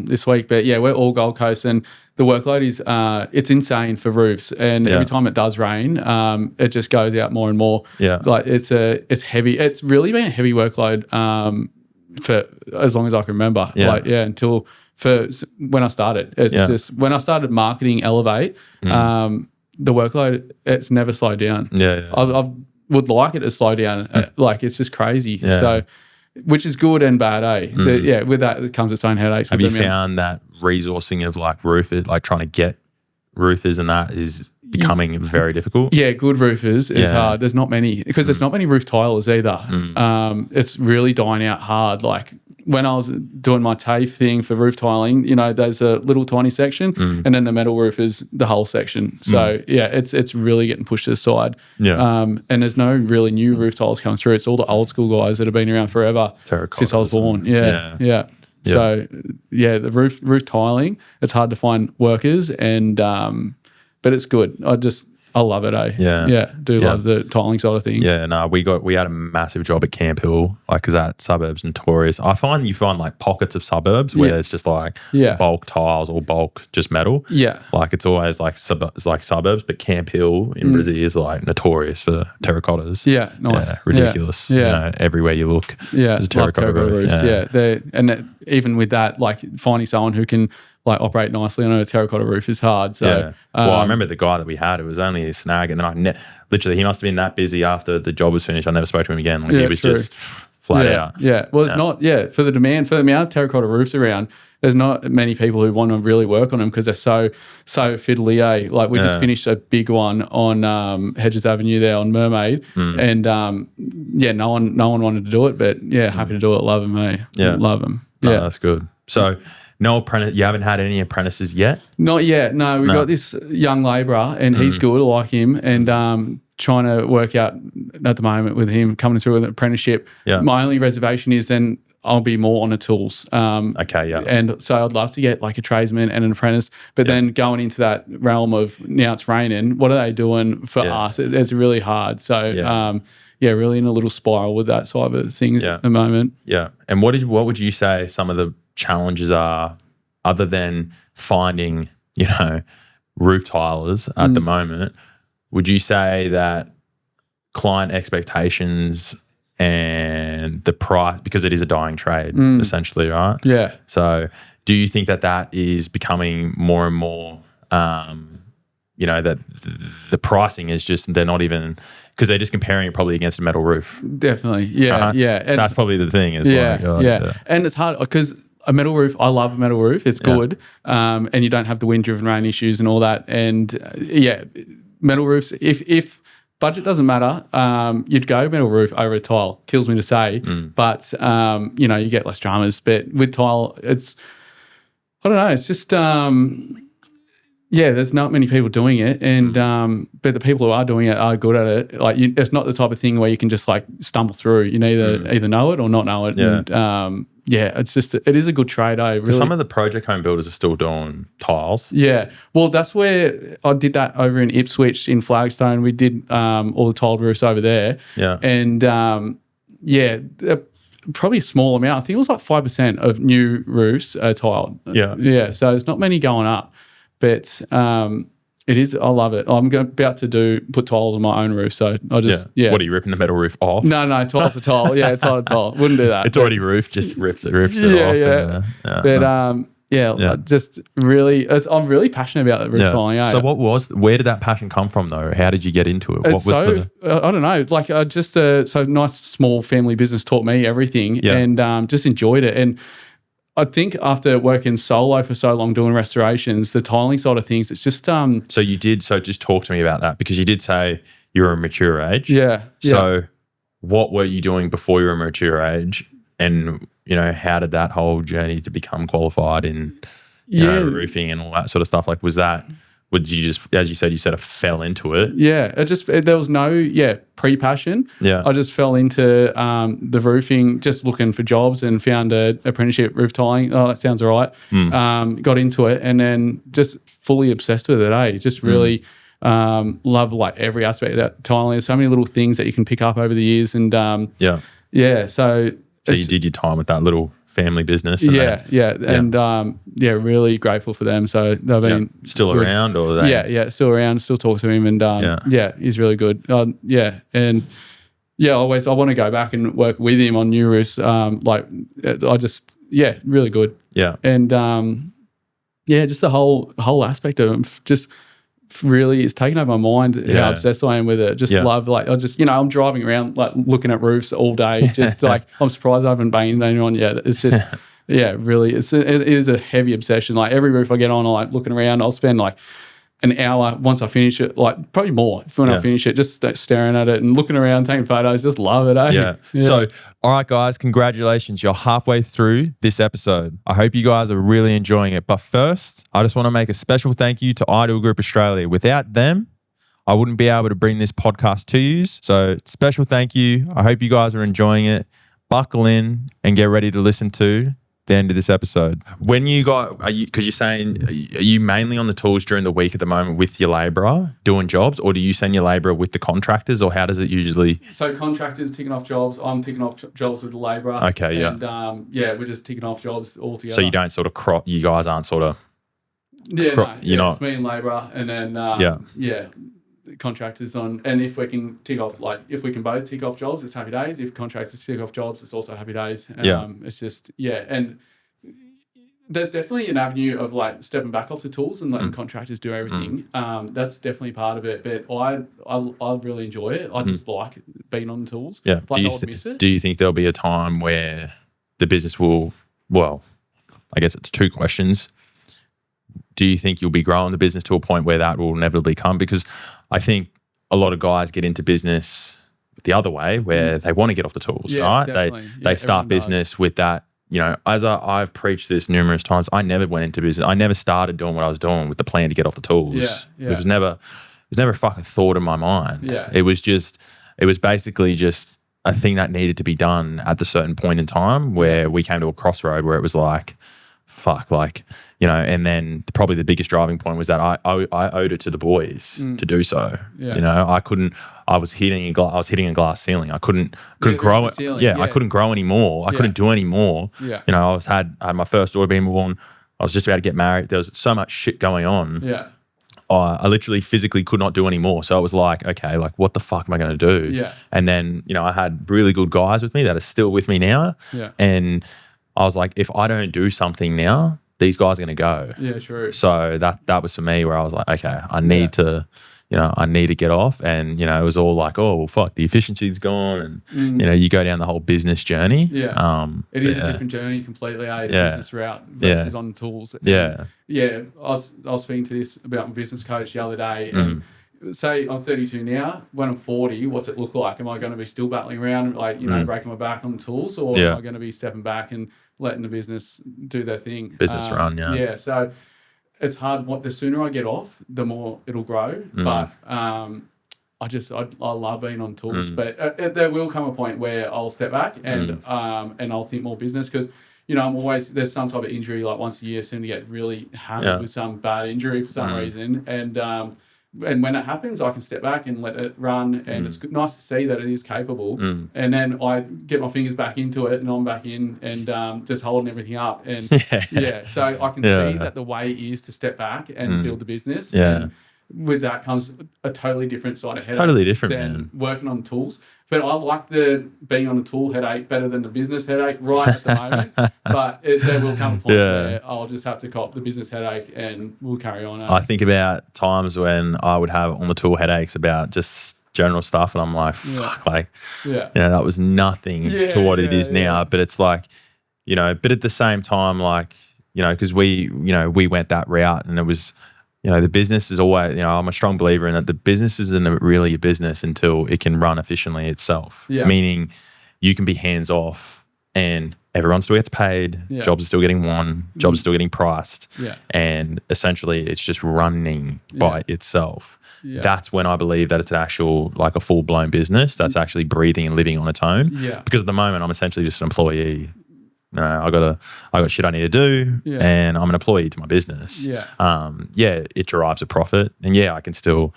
this week, but yeah, we're all Gold Coast, and the workload is it's insane for roofs. And every time it does rain, it just goes out more and more. Yeah. Like it's heavy. It's really been a heavy workload for as long as I can remember. Yeah. Until when I started. It's just when I started marketing Elevate. The workload, it's never slowed down. I would like it to slow down. Like, it's just crazy. Yeah. So, which is good and bad, eh? With that, it comes its own headaches. Have you found that resourcing of like roofers, like trying to get roofers and that is becoming very difficult? Yeah, good roofers is hard. There's not many, because there's not many roof tilers either. It's really dying out hard. Like, when I was doing my TAFE thing for roof tiling, there's a little tiny section, and then the metal roof is the whole section. So it's really getting pushed to the side. Yeah. And there's no really new roof tiles coming through. It's all the old school guys that have been around forever since I was born. Yeah. So the roof tiling, it's hard to find workers, and but it's good. I love it, eh? Love the tiling side of things. Yeah, no, we had a massive job at Camp Hill, like, because that suburb's notorious. You find like pockets of suburbs where it's just like bulk tiles or bulk just metal. Yeah, like it's always like suburbs, but Camp Hill in Brizzy is like notorious for terracottas. Yeah, nice, ridiculous. Yeah, everywhere you look, there's a terracotta roofs. Even with that, like finding someone who can like operate nicely on a terracotta roof is hard. So, I remember the guy that we had, it was only a snag, and then literally he must have been that busy after the job was finished. I never spoke to him again. Like, he was just flat out. Yeah. Well, it's not, for the amount of terracotta roofs around, there's not many people who want to really work on them because they're so fiddly, eh? Like, we just finished a big one on Hedges Avenue there on Mermaid, and no one wanted to do it, but happy to do it. Love them, eh? Yeah. Love them. No, that's good. So, no apprentice. You haven't had any apprentices yet? Not yet. No, we've got this young labourer, and he's good. I like him, and trying to work out at the moment with him coming through with an apprenticeship. Yeah. My only reservation is then I'll be more on the tools. And so I'd love to get like a tradesman and an apprentice, but then going into that realm of now it's raining, what are they doing for us? It's really hard. So really in a little spiral with that side of things at the moment. Yeah. And what would you say some of the challenges are, other than finding, roof tilers at the moment? Would you say that client expectations and the price, because it is a dying trade, essentially, right? Yeah. So do you think that is becoming more and more, that the pricing is just, they're not even, because they're just comparing it probably against a metal roof? Definitely. Yeah. And that's probably the thing. It's And it's hard because a metal roof, I love a metal roof. It's good. And you don't have the wind-driven rain issues and all that. And metal roofs, if budget doesn't matter, you'd go metal roof over a tile. Kills me to say. But, you get less dramas. But with tile, it's, I don't know, it's just, there's not many people doing it. And, but the people who are doing it are good at it. Like, it's not the type of thing where you can just like stumble through. You either know it or not know it. Yeah. And, it's just, it is a good trade, eh? Really. Some of the project home builders are still doing tiles. Yeah. Well, that's where I did that over in Ipswich in Flagstone. We did all the tiled roofs over there. Yeah. And, probably a small amount. I think it was like 5% of new roofs are tiled. Yeah. Yeah. So there's not many going up. But it is, I love it. I'm about to put tiles on my own roof. So I just, What, are you ripping the metal roof off? No, tile for tile. Yeah, tile to tile. Wouldn't do that. It's already roofed, just rips it off. But just really, I'm really passionate about roof tiling. So where did that passion come from though? How did you get into it? I don't know. Like so nice small family business taught me everything and just enjoyed it. And I think after working solo for so long doing restorations, the tiling side of things, it's just So just talk to me about that, because you did say you were a mature age. Yeah. So what were you doing before you were a mature age? And, how did that whole journey to become qualified in roofing and all that sort of stuff? Like, would you just, as you said, I fell into it? Yeah, there was no pre-passion. Yeah, I just fell into the roofing, just looking for jobs, and found a apprenticeship roof tiling. Oh, that sounds all right. Got into it, and then just fully obsessed with it. Just really Love like every aspect of that Thailand. There's so many little things that you can pick up over the years, and yeah. So you did your time with that little family business. And and really grateful for them. So they've been still good. around, or are they? Still around. Still talk to him, and he's really good. And always I want to go back and work with him on new roofs. Really good. Yeah, and just the whole aspect of him just really it's taken over my mind how obsessed I am with it. Just love I'm driving around like looking at roofs all day. Just like I'm surprised I haven't banged anyone yet. It's just really it is a heavy obsession. Like every roof I get on, I'm like looking around. I'll spend like an hour once I finish it, like probably more when I finish it, just staring at it and looking around, taking photos. Just love it. Yeah. So, all right, guys, congratulations. You're halfway through this episode. I hope you guys are really enjoying it. But first, I just want to make a special thank you to Ideal Group Australia. Without them, I wouldn't be able to bring this podcast to you. So, special thank you. I hope you guys are enjoying it. Buckle in and get ready to listen to the end of this episode. When you got, because you're saying, are you mainly on the tools during the week at the moment with your labourer doing jobs, or do you send your labourer with the contractors, or how does it usually? So contractors ticking off jobs, I'm ticking off jobs with the labourer. Okay, yeah. And we're just ticking off jobs all together. So you don't sort of you guys aren't sort of. It's me and labourer, and then contractors on, and if we can if we can both tick off jobs, it's happy days. If contractors tick off jobs, it's also happy days. It's just and there's definitely an avenue of like stepping back off the tools and letting contractors do everything. That's definitely part of it, but I really enjoy it. I just like being on the tools. Yeah. Do you think there'll be a time where the business will? Well, I guess it's two questions. Do you think you'll be growing the business to a point where that will inevitably come? Because I think a lot of guys get into business the other way, where they want to get off the tools, right? Definitely. They start business with that. You know, as I've preached this numerous times, I never went into business. I never started doing what I was doing with the plan to get off the tools. It was never a fucking thought in my mind. It was basically just a thing that needed to be done at the certain point in time where we came to a crossroad where it was like, fuck, like, you know, and then probably the biggest driving point was that I owed it to the boys to do so. You know, I was hitting a glass ceiling. I couldn't grow it. I couldn't grow anymore. I couldn't do any more. You know, I had my first daughter being born. I was just about to get married. There was so much shit going on. I literally physically could not do any more. So it was like, okay, like what the fuck am I going to do? And then, you know, I had really good guys with me that are still with me now. And I was like, if I don't do something now, these guys are going to go. Yeah, true. So that was for me where I was like, okay, I need to, you know, I need to get off. And, you know, it was all like, oh, well, fuck, the efficiency's gone. And, you know, you go down the whole business journey. It is a different journey completely, the business route versus on tools. And I was speaking to this about my business coach the other day. And say I'm 32 now, when I'm 40, what's it look like? Am I going to be still battling around, like, you know, breaking my back on the tools, or am I going to be stepping back and letting the business do their thing? Business run, so it's hard. The sooner I get off, the more it'll grow. But I love being on tools. But there will come a point where I'll step back and I'll think more business, because, you know, I'm always, there's some type of injury, like once a year, seem to get really hammered with some bad injury for some reason. And when it happens, I can step back and let it run, and it's nice to see that it is capable. And then I get my fingers back into it, and I'm back in and just holding everything up. And so I can see that the way is to step back and build the business. And with that comes a totally different side of headache than working on tools. But I like the being on the tool headache better than the business headache right at the moment. But there will come a point where I'll just have to cop the business headache and we'll carry on. I think about times when I would have on the tool headaches about just general stuff, and I'm like, fuck, like, that was nothing to what it is now. But it's like, you know, but at the same time, like, you know, because we went that route, and it was, you know, the business is always, you know, I'm a strong believer in that the business isn't really a business until it can run efficiently itself. Meaning you can be hands off and everyone still gets paid, jobs are still getting won, jobs are still getting priced. And essentially it's just running by itself. That's when I believe that it's an actual, like a full-blown business that's actually breathing and living on its own. Because at the moment I'm essentially just an employee. I got shit I need to do, and I'm an employee to my business. It derives a profit, and I can still,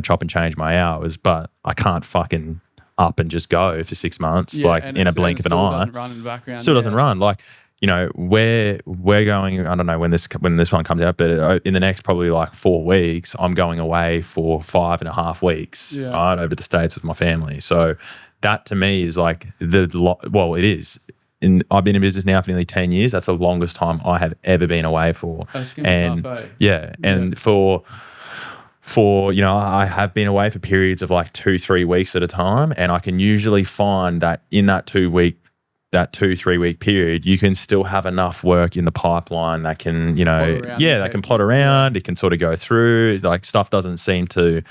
chop and change my hours, but I can't fucking up and just go for 6 months, like in a blink of an eye. Doesn't run in the background. Still doesn't run. Like, we're going, I don't know when this one comes out, but in the next probably like 4 weeks, I'm going away for 5.5 weeks, right, over to the States with my family. So that to me is like it is. I've been in business now for nearly 10 years. That's the longest time I have ever been away for. And for I have been away for periods of like 2-3 weeks at a time, and I can usually find that in that 2-3 week period, you can still have enough work in the pipeline that can, that can plot around. It can sort of go through. Like stuff seems to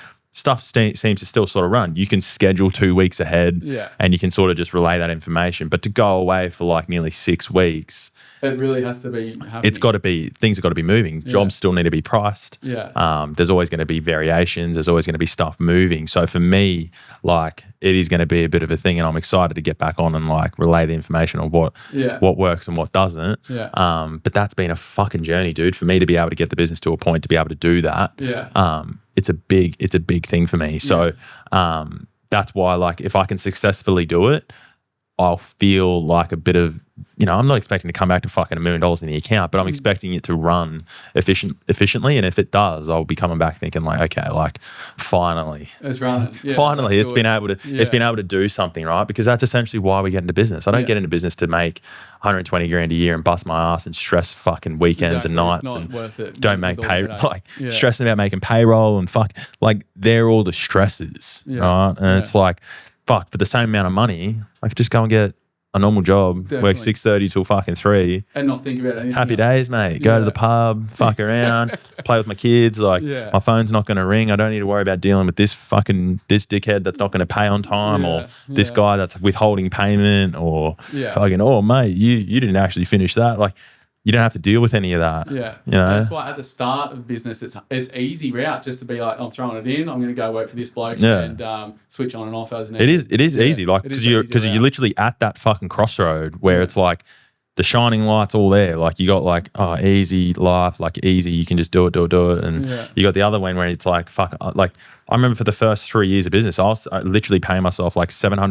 still sort of run. You can schedule 2 weeks ahead, and you can sort of just relay that information. But to go away for like nearly 6 weeks, it really has to be happening. It's got to be, things have got to be moving. Jobs still need to be priced. There's always going to be variations. There's always going to be stuff moving. So for me, like, it is going to be a bit of a thing, and I'm excited to get back on and like relay the information on what works and what doesn't. But that's been a fucking journey, dude, for me to be able to get the business to a point to be able to do that. It's a big thing for me. So that's why, like, if I can successfully do it, I'll feel like a bit of, I'm not expecting to come back to fucking $1 million in the account, but I'm expecting it to run efficiently. And if it does, I'll be coming back thinking like, okay, like finally, it's running. Finally, it's been able to do something, right? Because that's essentially why we get into business. I don't get into business to make 120 grand a year and bust my ass and stress fucking weekends and nights. It's not and worth it. don't make stressing about making payroll and they're all the stresses, right? And it's like, fuck, for the same amount of money, I could just go and get a normal job, work 6:30 till fucking 3, and not think about anything. Happy days, mate. Go to the pub, fuck around, play with my kids. Like, my phone's not going to ring. I don't need to worry about dealing with this dickhead that's not going to pay on time, or this guy that's withholding payment, or fucking, oh mate, you didn't actually finish that. Like, you don't have to deal with any of that. That's why at the start of business, it's easy route just to be like, I'm throwing it in. I'm going to go work for this bloke and switch on and off as needed. It is easy, like, because you're literally at that fucking crossroad where it's like the shining light's all there. Like, you got like, oh, easy life, like easy, you can just do it, and you got the other one where it's like, fuck, like, I remember for the first 3 years of business, I was literally paying myself like I think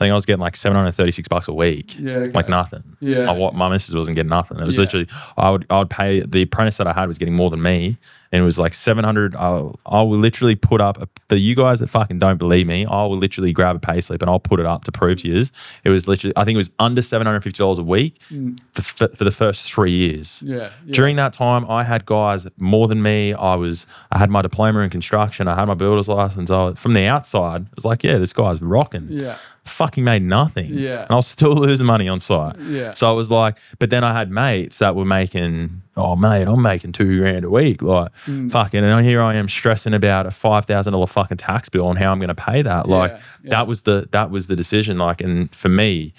I was getting like $736 a week, like nothing. My missus wasn't getting nothing. It was literally, I would pay, the apprentice that I had was getting more than me, and it was like $700. I will literally put up, for you guys that fucking don't believe me, I will literally grab a pay slip and I'll put it up to prove to you. It was literally, I think it was under $750 a week for the first 3 years. During that time, I had guys more than me. I had my diploma in construction. I had my builder's license. From the outside, it was like, this guy's rocking. Fucking made nothing. And I was still losing money on site. So I was like, but then I had mates that were making, oh mate, I'm making $2,000 a week. Like, fucking, and here I am stressing about a $5,000 fucking tax bill and how I'm going to pay that. Like, that was the decision. Like, and for me,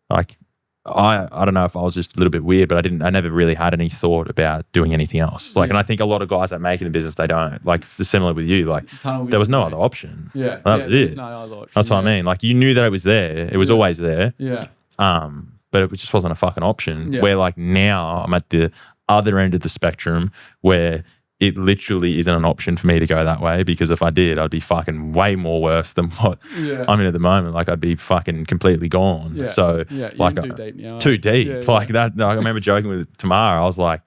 like, I don't know if I was just a little bit weird, but I never really had any thought about doing anything else. Like, and I think a lot of guys that make it in business, they don't. Like, similar with you, like, there was no other option. That was it. No other option. That's what I mean. Like, you knew that it was there. It was always there. But it just wasn't a fucking option. Where like now I'm at the other end of the spectrum where it literally isn't an option for me to go that way, because if I did, I'd be fucking way more worse than what I'm in at the moment. Like, I'd be fucking completely gone. So like, too deep now. Too deep. Like that. Like, I remember joking with Tamara. I was like,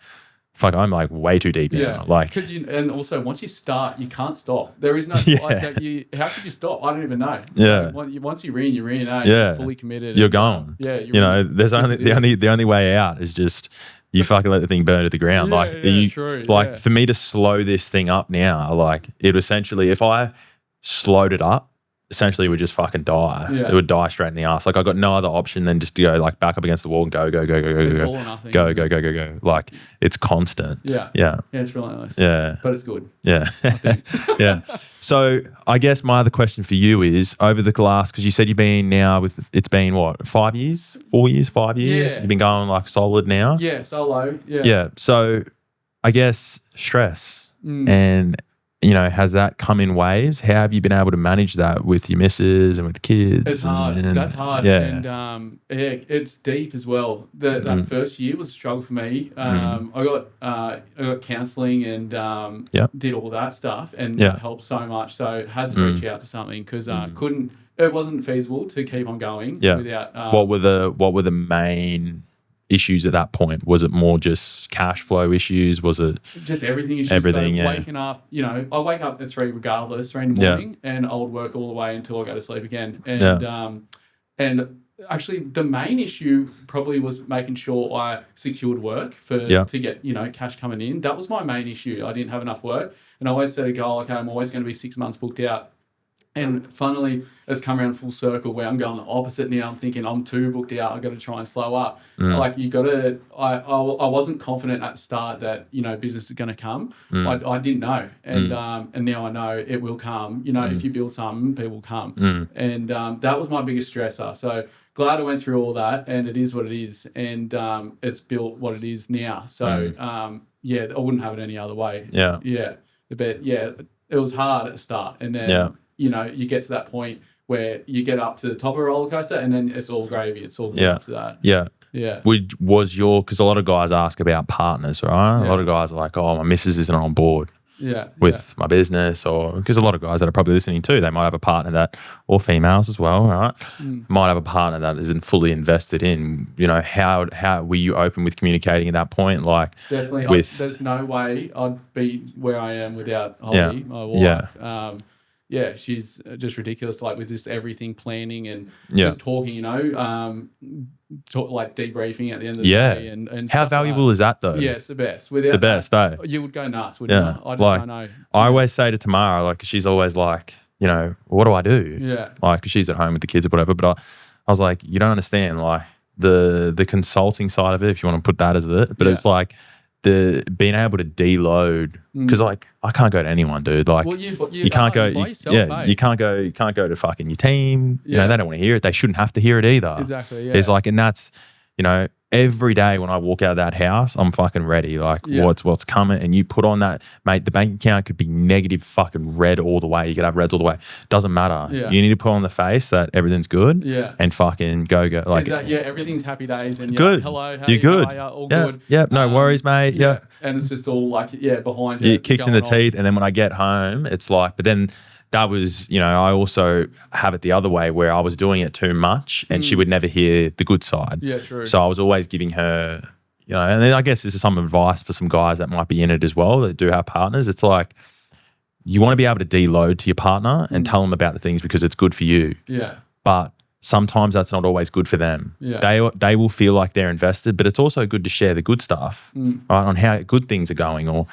fuck, I'm like way too deep now. Like, and also once you start, you can't stop. There is no like that. How could you stop? I don't even know. So once you're in, you're fully committed. You're gone. There's the only way out is just, you fucking let the thing burn to the ground. For me to slow this thing up now, like, it essentially, if I slowed it up, essentially it would just fucking die. It would die straight in the ass. Like, I got no other option than just to go like back up against the wall and go. It's all or nothing. Go. Like, it's constant. Yeah, it's relentless. But it's good. Yeah. So I guess my other question for you is, over the last, because you said you've been now with, it's been what, 5 years? 4 years? 5 years? You've been going like solid now? Solo. So I guess stress and has that come in waves? How have you been able to manage that with your missus and with kids? It's hard. And, That's hard. Yeah. And it's deep as well. That first year was a struggle for me. I got counselling and did all that stuff, and it helped so much. So had to reach out to something because it wasn't feasible to keep on going without. What were the main issues at that point? Was it more just cash flow issues? Was it just everything issues? Everything, so waking up, I wake up at 3 regardless, 3 in the morning, and I would work all the way until I go to sleep again. And actually the main issue probably was making sure I secured work to get, cash coming in. That was my main issue. I didn't have enough work, and I always set a goal, okay, I'm always going to be 6 months booked out. And finally, it's come around full circle where I'm going the opposite now. I'm thinking I'm too booked out. I've got to try and slow up. Like you got to. I wasn't confident at the start that business is going to come. I didn't know, and now I know it will come. If you build something, people will come. And that was my biggest stressor. So glad I went through all that, and it is what it is, and it's built what it is now. So I wouldn't have it any other way. But it was hard at the start, and then. You get to that point where you get up to the top of a roller coaster and then it's all gravy. It's all good after that. Yeah. Yeah. Because a lot of guys ask about partners, right? A lot of guys are like, oh, my missus isn't on board with my business, or because a lot of guys that are probably listening too, they might have a partner that, or females as well, right? Might have a partner that isn't fully invested in, how were you open with communicating at that point? Like definitely, there's no way I'd be where I am without Holly, my wife. She's just ridiculous, like with just everything planning and just talking, like debriefing at the end of the day. And how valuable is that though? Yeah, it's the best. Without the best, that, you would go nuts, wouldn't you? I just don't know. I always say to Tamara, like, she's always like, what do I do? Yeah. Like, 'cause she's at home with the kids or whatever. But I was like, you don't understand, like, the consulting side of it, if you want to put that as it. But it's like, the being able to deload, because like I can't go to anyone, dude. Like you can't go, you can't go to fucking your team. They don't want to hear it. They shouldn't have to hear it either. Exactly. Yeah. It's like, and that's every day when I walk out of that house, I'm fucking ready. Like what's coming, and you put on that, mate. The bank account could be negative fucking red all the way. You could have reds all the way. Doesn't matter. Yeah. You need to put on the face that everything's good. Yeah. And fucking go. Like everything's happy days and good. Hello, you're good. All good. Yeah. No worries, mate. Yeah. And it's just all like behind you. You kicked in the teeth, and then when I get home, it's like. But then. That was, I also have it the other way where I was doing it too much and she would never hear the good side. Yeah, true. So I was always giving her, and then I guess this is some advice for some guys that might be in it as well that do have partners. It's like, you want to be able to deload to your partner and tell them about the things because it's good for you. Yeah. But sometimes that's not always good for them. Yeah. They will feel like they're invested, but it's also good to share the good stuff, right, on how good things are going, or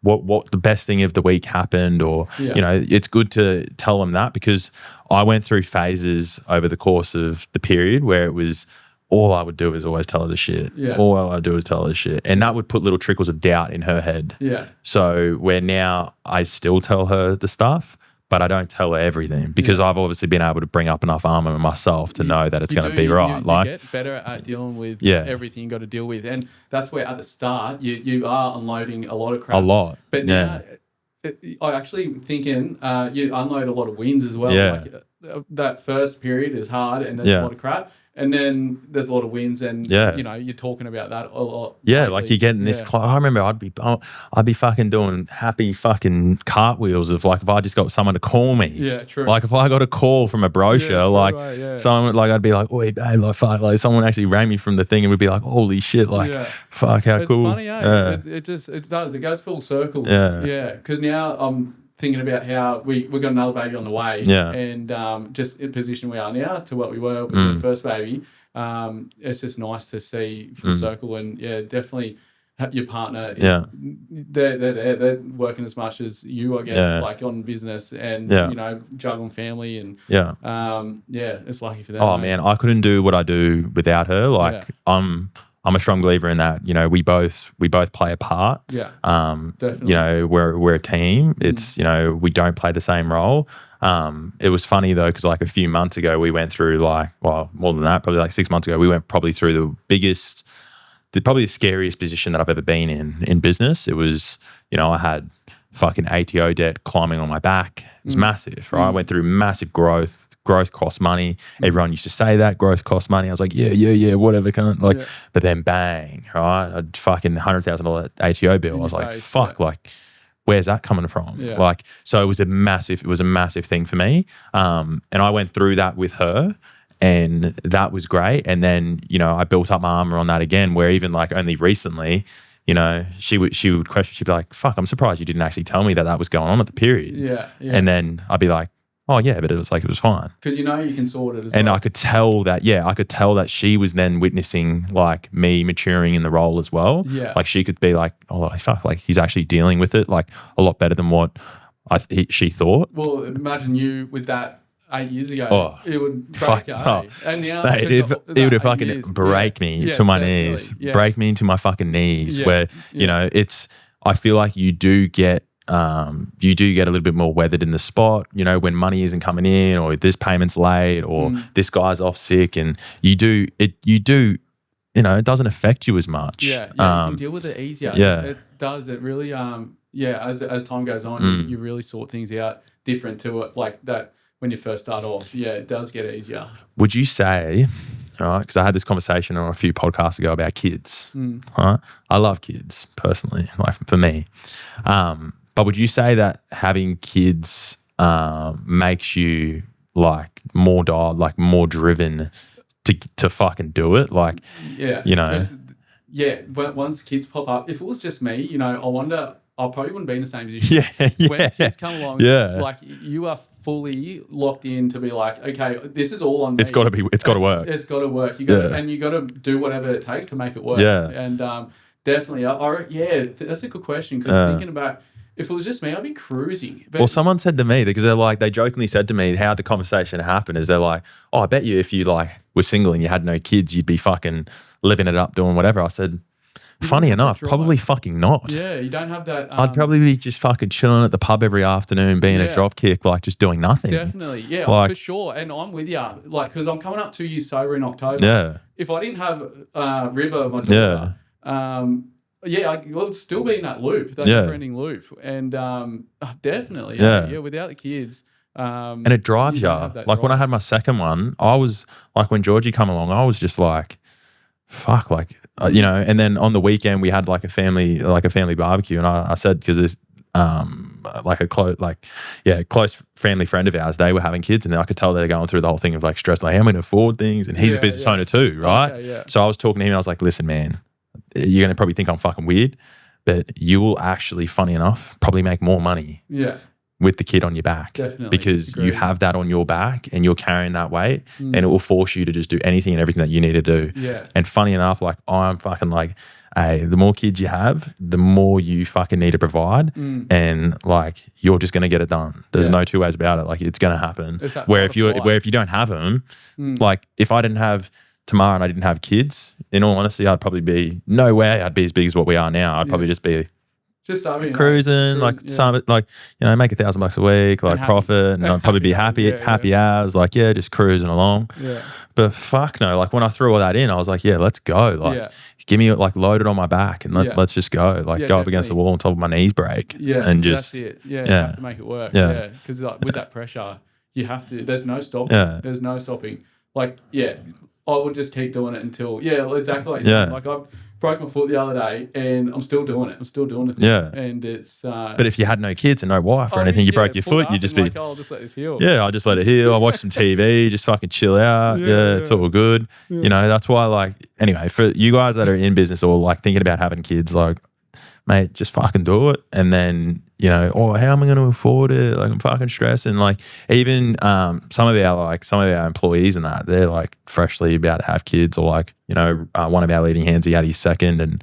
what the best thing of the week happened, or it's good to tell them that, because I went through phases over the course of the period where it was all I would do is always tell her the shit. Yeah. All I would do is tell her the shit, and that would put little trickles of doubt in her head. Yeah. So where now I still tell her the stuff, but I don't tell her everything, because I've obviously been able to bring up enough armor in myself to know that it's going to be right. You get better at dealing with everything you got to deal with. And that's where at the start you are unloading a lot of crap. A lot. But now I actually thinking you unload a lot of wins as well. Yeah. Like, that first period is hard and there's a lot of crap. And then there's a lot of wins, and you're talking about that a lot. Yeah, lately. Like you're getting this. I remember I'd be fucking doing happy fucking cartwheels of like if I just got someone to call me. Yeah, true. Like if I got a call from a brochure, someone like I'd be like, "Oh, hey, like fuck!" Like someone actually rang me from the thing and would be like, "Holy shit!" Like, fuck, how cool. It's funny, it does. It goes full circle. Yeah. Because now I'm thinking about how we got another baby on the way, and just in the position we are now to what we were with the first baby, it's just nice to see full circle, and definitely your partner is they're working as much as you, I guess, like on business and juggling family, and it's lucky for them. Oh man, I couldn't do what I do without her. Like I'm a strong believer in that. We both play a part. Yeah. Definitely. We're a team. It's we don't play the same role. It was funny though, because like a few months ago we went through more than that, probably like 6 months ago, we went probably through the biggest, probably the scariest position that I've ever been in business. It was, I had fucking ATO debt climbing on my back. It was massive, right? I went through massive growth. Growth costs money. Everyone used to say that growth costs money. I was like, yeah, whatever, cunt. Like, but then bang, right? A fucking $100,000 ATO bill. I was like, face, fuck, like, where's that coming from? Yeah. Like, so it was a massive thing for me. And I went through that with her, and that was great. And then, you know, I built up my armor on that again, where even like only recently, you know, she would question, she'd be like, fuck, I'm surprised you didn't actually tell me that was going on at the period. Yeah. And then I'd be like, oh yeah, but it was fine. Because you know you can sort it as and well. I could tell that she was then witnessing like me maturing in the role as well. Yeah. Like she could be like, oh fuck, like he's actually dealing with it like a lot better than what she thought. Well, imagine you with that 8 years ago. Oh, it would break fuck, you. oh. And now It would have fucking break me to my knees, break me into my fucking knees. Where you know I feel like you do get a little bit more weathered in the spot, you know, when money isn't coming in, or this payment's late, or this guy's off sick, and you know, it doesn't affect you as much. Yeah, you can deal with it easier. Yeah. It does. It really, as time goes on, you really sort things out different to it, like that when you first start off. Yeah, it does get easier. Would you say, right, because I had this conversation on a few podcasts ago about kids, right? I love kids personally, like for me. But would you say that having kids makes you like more driven to fucking do it? Like, yeah, you know, once kids pop up, if it was just me, you know, I wonder, I probably wouldn't be in the same position. When kids come along, like you are fully locked in to be like, okay, this is all on me. It's got to work. It's got to work. You got and you got to do whatever it takes to make it work. Yeah. And definitely, that's a good question, because thinking about, if it was just me, I'd be cruising. But well, someone said to me, because they jokingly said to me how the conversation happened, is they're like, oh, I bet you if you like were single and you had no kids, you'd be fucking living it up, doing whatever. I said, funny enough, probably fucking not. Yeah, you don't have that. I'd probably be just fucking chilling at the pub every afternoon, being a dropkick, like just doing nothing. Definitely, yeah, like, for sure. And I'm with you, like, because I'm coming up 2 years sober in October. Yeah. If I didn't have River, my daughter, I would still be in that loop, that never-ending loop. And definitely, without the kids. And it drives you. Like when I had my second one, I was like, when Georgie come along, I was just like, fuck, like, you know. And then on the weekend we had like a family barbecue, and I said, because there's close family friend of ours, they were having kids, and I could tell they're going through the whole thing of like stress, like how am I going to afford things, and he's a business owner too, right? Okay, so I was talking to him and I was like, listen man, you're going to probably think I'm fucking weird, but you will actually, funny enough, probably make more money with the kid on your back. Definitely. Because you have that on your back and you're carrying that weight, and it will force you to just do anything and everything that you need to do. Yeah. And funny enough, like I'm fucking like, hey, the more kids you have, the more you fucking need to provide, and like you're just gonna get it done. There's no two ways about it. Like it's gonna happen. Where if you don't have them, like if I didn't have Tamara and I didn't have kids, in all honesty, I'd probably be no way I'd be as big as what we are now. I'd probably just be just cruising, make $1,000 a week, like profit, and I'd probably be happy as like, just cruising along. Yeah. But fuck no, like when I threw all that in, I was like, let's go. Like give me like load it on my back and let's just go. Like go up against the wall until my knees break. Yeah. And just that's it. Yeah. You have to make it work. Yeah. Because like with that pressure, you have to, there's no stopping. Yeah. There's no stopping. Like, I would just keep doing it until exactly like you said. Like I broke my foot the other day and I'm still doing it. I'm still doing it. Yeah. And it's but if you had no kids and no wife or anything, you broke your foot, you'd just be like, I'll just let this heal. Yeah, I'll just let it heal. I'll watch some TV, just fucking chill out. It's all good. You know, that's why, like, anyway, for you guys that are in business or like thinking about having kids, like, mate, just fucking do it. And then, you know, how am I going to afford it? Like, I'm fucking stressing. Like, even some of our employees and that, they're like freshly about to have kids, or like, you know, one of our leading hands, he had his second, and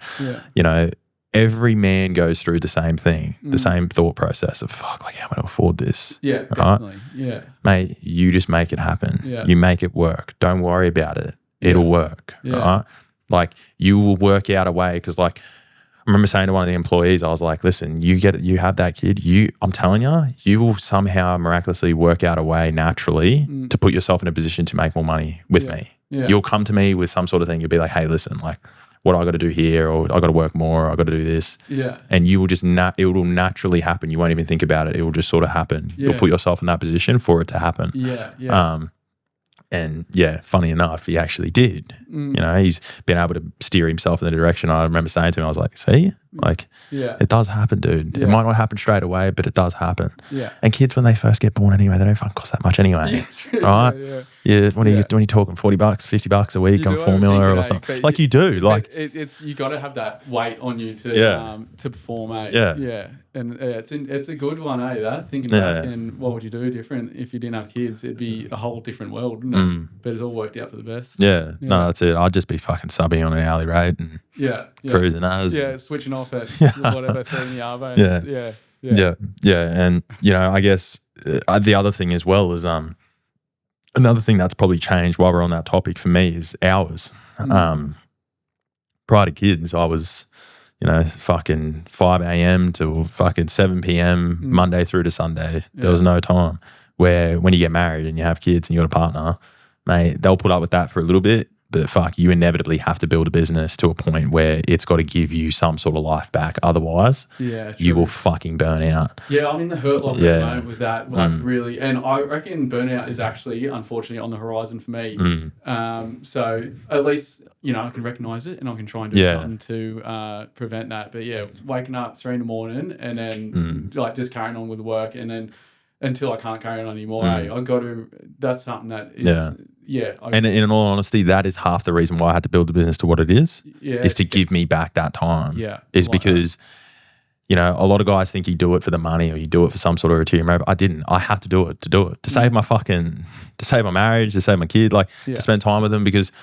you know, every man goes through the same thing, the same thought process of fuck, like how am I going to afford this? Yeah, definitely. Yeah, mate, you just make it happen. You make it work. Don't worry about it. It'll work. Right? Like you will work out a way, because like, I remember saying to one of the employees, I was like, listen, you have that kid, I'm telling you, you will somehow miraculously work out a way naturally to put yourself in a position to make more money with me. Yeah. You'll come to me with some sort of thing. You'll be like, hey, listen, like, what I got to do here, or I got to work more, or I got to do this. Yeah. And you will just it will naturally happen. You won't even think about it. It will just sort of happen. Yeah. You'll put yourself in that position for it to happen. Yeah. Yeah. And yeah, funny enough, he actually did. You know, he's been able to steer himself in the direction. I remember saying to him, I was like, see, like, it does happen, dude. It might not happen straight away, but it does happen. Yeah. And kids, when they first get born anyway, they don't fucking cost that much anyway. Right? Yeah. When are you talking $40, $50 a week on formula or something? Like you do. Like it's you got to have that weight on you to perform, eh? Yeah. And it's a good one, eh? That thinking back, and what would you do different if you didn't have kids? It'd be a whole different world, wouldn't it? But it all worked out for the best. Yeah. No, that's it. I'd just be fucking subbing on an hourly rate and cruising as. Yeah, switching off at whatever 3 in the arvo. Yeah. And you know, I guess the other thing as well is another thing that's probably changed while we're on that topic for me is hours. Prior to kids, I was, you know, fucking 5 a.m. to fucking 7 p.m. Monday through to Sunday. There was no time. Where when you get married and you have kids and you got a partner, mate, they'll put up with that for a little bit. But fuck, you inevitably have to build a business to a point where it's got to give you some sort of life back. Otherwise, you will fucking burn out. Yeah, I'm in the hurt locker at the moment with that. Like really, and I reckon burnout is actually, unfortunately, on the horizon for me. So at least, you know, I can recognise it and I can try and do something to prevent that. But yeah, waking up 3 a.m. and then like just carrying on with work, and then until I can't carry on anymore, I got to. That's something that is. And in all honesty, that is half the reason why I had to build the business to what it is to give me back that time. Is because, you know, a lot of guys think you do it for the money or you do it for some sort of ulterior motive. I didn't. I had to do it to save my to save my marriage, to save my kid, like to spend time with them, because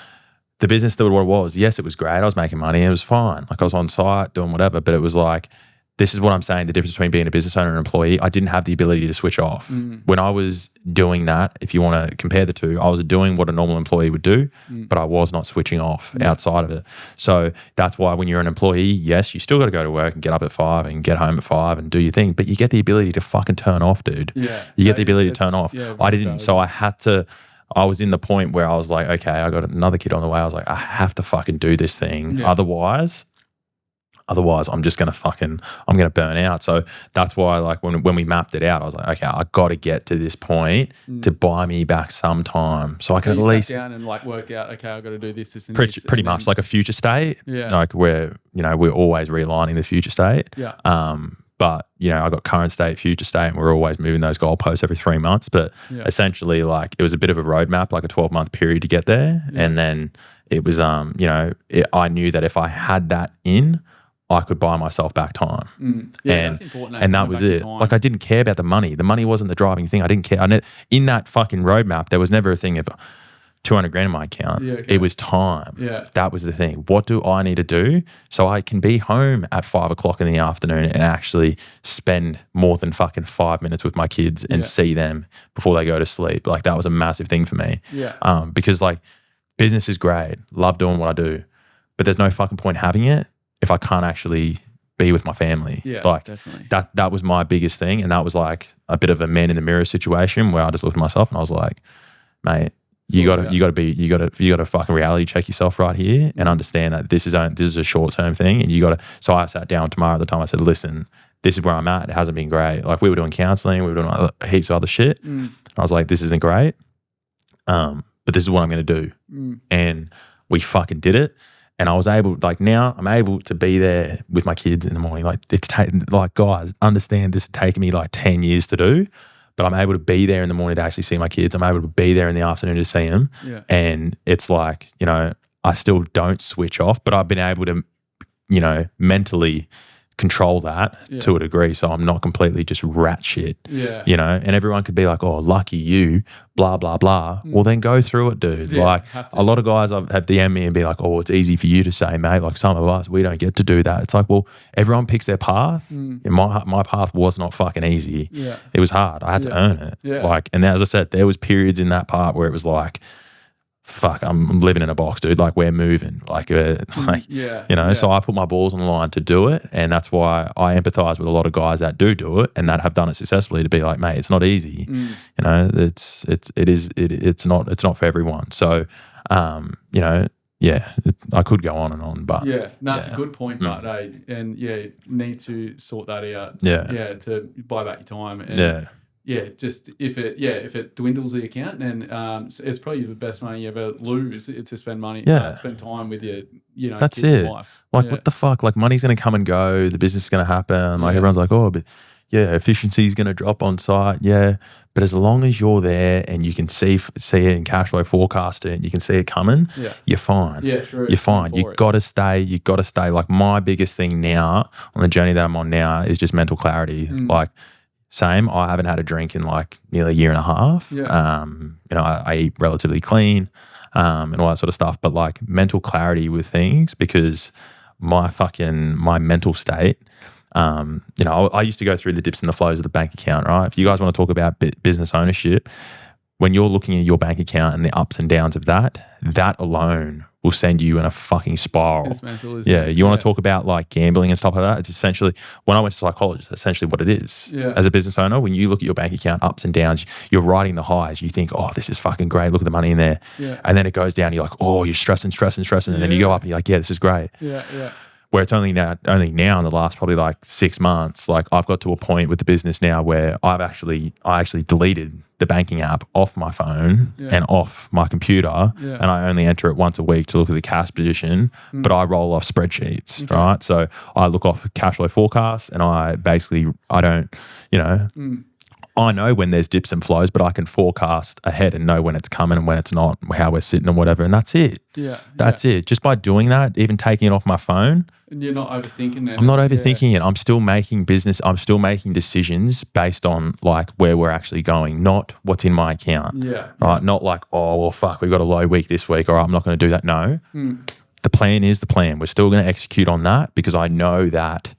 the business did what it was. Yes, it was great. I was making money. It was fine. Like I was on site doing whatever, but it was like, this is what I'm saying, the difference between being a business owner and an employee. I didn't have the ability to switch off. When I was doing that, if you want to compare the two, I was doing what a normal employee would do, but I was not switching off outside of it. So that's why when you're an employee, yes, you still got to go to work and get up at 5 and get home at 5 and do your thing, but you get the ability to fucking turn off, dude. You get the ability to turn off. I didn't. So I was in the point where I was like, okay, I got another kid on the way. I was like, I have to fucking do this thing. Otherwise, I'm just going to burn out. So that's why, like, when we mapped it out, I was like, okay, I got to get to this point to buy me back some time. So I can at least sat down and like worked out, okay, I've got to do this, and pretty much like a future state. Like where, you know, we're always realigning the future state. But, you know, I got current state, future state, and we're always moving those goalposts every 3 months. But essentially, like, it was a bit of a roadmap, like a 12-month period to get there. And then it was, you know, I knew that if I had that I could buy myself back time. That's important. And that was it. Like, I didn't care about the money. The money wasn't the driving thing. I didn't care. In that fucking roadmap, there was never a thing of 200 grand in my account. It was time. That was the thing. What do I need to do so I can be home at 5 o'clock in the afternoon and actually spend more than fucking 5 minutes with my kids and see them before they go to sleep? Like, that was a massive thing for me. Because, like, business is great. Love doing what I do. But there's no fucking point having it if I can't actually be with my family. Like, definitely. That was my biggest thing. And that was like a bit of a man in the mirror situation where I just looked at myself and I was like, mate, you gotta fucking reality check yourself right here and understand that this is a short-term thing. And so I sat down tomorrow at the time, I said, listen, this is where I'm at. It hasn't been great. Like, we were doing counseling, we were doing heaps of other shit. I was like, this isn't great. But this is what I'm going to do. And we fucking did it. And I was able, like, now I'm able to be there with my kids in the morning. Like, guys, understand this had taken me like 10 years to do, but I'm able to be there in the morning to actually see my kids. I'm able to be there in the afternoon to see them. And it's like, you know, I still don't switch off, but I've been able to, you know, mentally control that to a degree, so I'm not completely just rat shit. You know, and everyone could be like, oh, lucky you, blah blah blah. Well, then go through it, dude. Like, a lot of guys have DM'd me and be like, oh, it's easy for you to say, mate, like, some of us, we don't get to do that. It's like, well, everyone picks their path, and my path was not fucking easy. It was hard. I had to earn it. Like, and as I said, there was periods in that part where it was like, fuck, I'm living in a box, dude. Like, we're moving. Like, you know, so I put my balls on the line to do it. And that's why I empathize with a lot of guys that do it and that have done it successfully, to be like, mate, it's not easy. You know, it's not for everyone. So, you know, I could go on and on, but Yeah, no, it's a yeah. good point, but and yeah, need to sort that out. Yeah. To buy back your time. And yeah, just if it dwindles the account, then it's probably the best money you ever lose to spend money. Yeah. Spend time with your that's kids it. and wife. Like what the fuck? Like money's gonna come and go. The business is gonna happen. Like everyone's like, oh, but efficiency is gonna drop on site. Yeah, but as long as you're there and you can see it in cash flow forecast it, and you can see it coming, you're fine. Yeah, true. You're fine. You got to stay. You got to stay. Like my biggest thing now on the journey that I'm on now is just mental clarity. Like. Same. I haven't had a drink in like nearly a year and a half. Yeah. I eat relatively clean, and all that sort of stuff. But like mental clarity with things, because my mental state. I used to go through the dips and the flows of the bank account. Right. If you guys want to talk about business ownership, when you're looking at your bank account and the ups and downs of that alone will send you in a fucking spiral. It's mental, you want to talk about like gambling and stuff like that? It's essentially, when I went to psychologist, essentially what it is. Yeah. As a business owner, when you look at your bank account ups and downs, you're riding the highs. You think, oh, this is fucking great. Look at the money in there. Yeah. And then it goes down. You're like, oh, you're stressing. And then you go up and you're like, yeah, this is great. Yeah. Where it's only now in the last probably like 6 months, like I've got to a point with the business now where I actually deleted the banking app off my phone and off my computer, and I only enter it once a week to look at the cash position, but I roll off spreadsheets, right? So I look off cash flow forecasts, and I don't, I know when there's dips and flows, but I can forecast ahead and know when it's coming and when it's not, how we're sitting and whatever, and that's it. That's it. Just by doing that, even taking it off my phone. And you're not overthinking it. I'm not overthinking it. I'm still making decisions based on like where we're actually going, not what's in my account. Right? Not like, oh, well, fuck, we've got a low week this week, or I'm not going to do that. No. The plan is the plan. We're still going to execute on that because I know that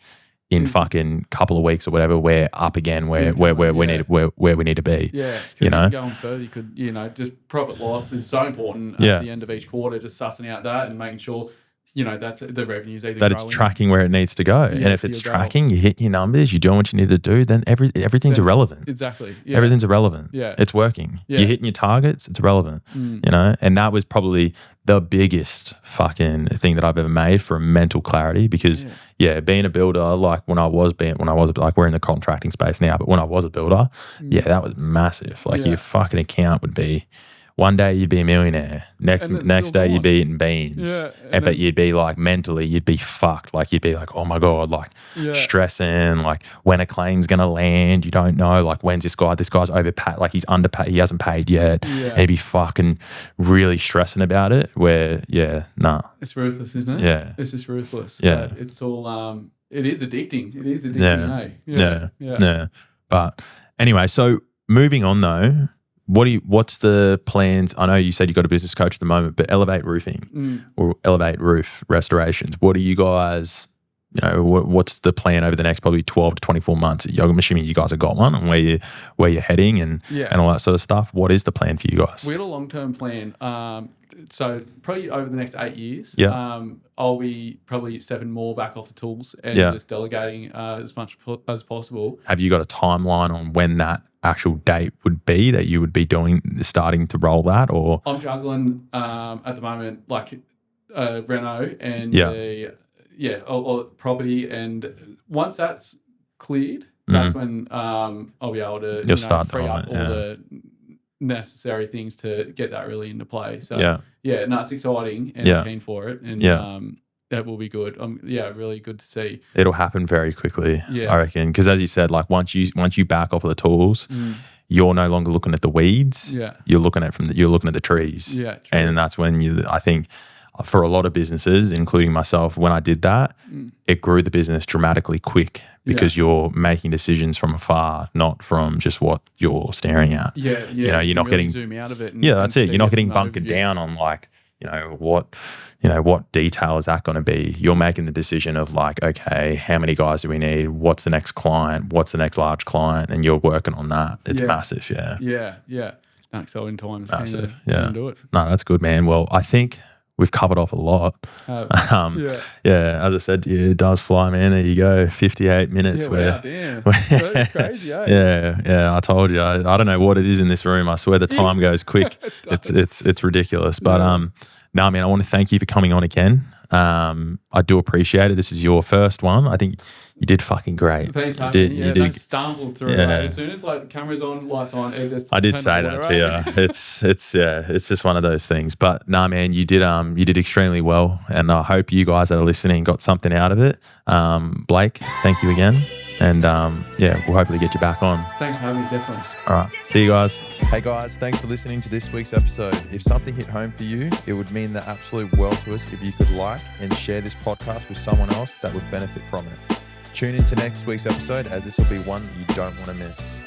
in fucking couple of weeks or whatever, we're up again where we need to be. Yeah, because going further, you could just profit loss is so important at the end of each quarter. Just sussing out that and making sure that's the revenue's either that growing. It's tracking where it needs to go. And if it's tracking, you're hitting your numbers, you're doing what you need to do, then everything's irrelevant. Exactly. Yeah. Everything's irrelevant. Yeah. It's working. Yeah. You're hitting your targets, it's relevant. And that was probably the biggest fucking thing that I've ever made for mental clarity, because being a builder, like when I was like, we're in the contracting space now, but when I was a builder, that was massive. Like your fucking account would be, one day you'd be a millionaire. Next day you'd be eating beans. But you'd be like mentally, you'd be fucked. Like you'd be like, oh my God, like stressing, like when a claim's gonna land, you don't know, like when's this guy's overpaid, like he's underpaid, he hasn't paid yet. And he'd be fucking really stressing about it. Where it's ruthless, isn't it? Yeah. It's just ruthless. Yeah. But it's all it is addicting. It is addicting, Yeah. But anyway, so moving on though. What's the plans? I know you said you got a business coach at the moment, but Elevate Roofing or Elevate Roof Restorations, what are you guys, what's the plan over the next probably 12 to 24 months? I'm assuming you guys have got one, and where you're heading and all that sort of stuff. What is the plan for you guys? We had a long-term plan. So probably over the next 8 years, I'll be probably stepping more back off the tools and just delegating as much as possible. Have you got a timeline on when that actual date would be that you would be starting to roll that? Or I'm juggling at the moment, like reno and or property, and once that's cleared, that's when I'll be able to You'll start free up all the necessary things to get that really into play. So no, it's exciting and I'm keen for it, and that will be good. Really good to see. It'll happen very quickly, I reckon, because as you said, like once you back off of the tools, you're no longer looking at the weeds. You're looking at the trees. And that's when I think for a lot of businesses, including myself, when I did that, it grew the business dramatically quick because you're making decisions from afar, not from just what you're staring at. You're not really getting zoom out of it. That's it. You're not getting bunkered down on like, what detail is that going to be? You're making the decision of like, okay, how many guys do we need? What's the next client? What's the next large client? And you're working on that. It's massive. No, exciting times. Massive. Do it. No, that's good, man. Well, I think we've covered off a lot. As I said to you, it does fly, man. There you go, 58 minutes. Damn. That's crazy, I told you. I don't know what it is in this room. I swear the time goes quick. It's ridiculous. But No, man, I want to thank you for coming on again. I do appreciate it. This is your first one. I think you did fucking great. Thanks, you Harry. did. Yeah, You don't did. stumble through. Yeah. Like, as soon as like the camera's on, lights on, it just. I did turned say the that water to on. you. It's just one of those things. But nah, man, you did extremely well, and I hope you guys that are listening got something out of it. Blake, thank you again, and yeah, we'll hopefully get you back on. Thanks for having me. Definitely. All right, see you guys. Hey guys, thanks for listening to this week's episode. If something hit home for you, it would mean the absolute world to us if you could like and share this podcast with someone else that would benefit from it. Tune in to next week's episode, as this will be one you don't want to miss.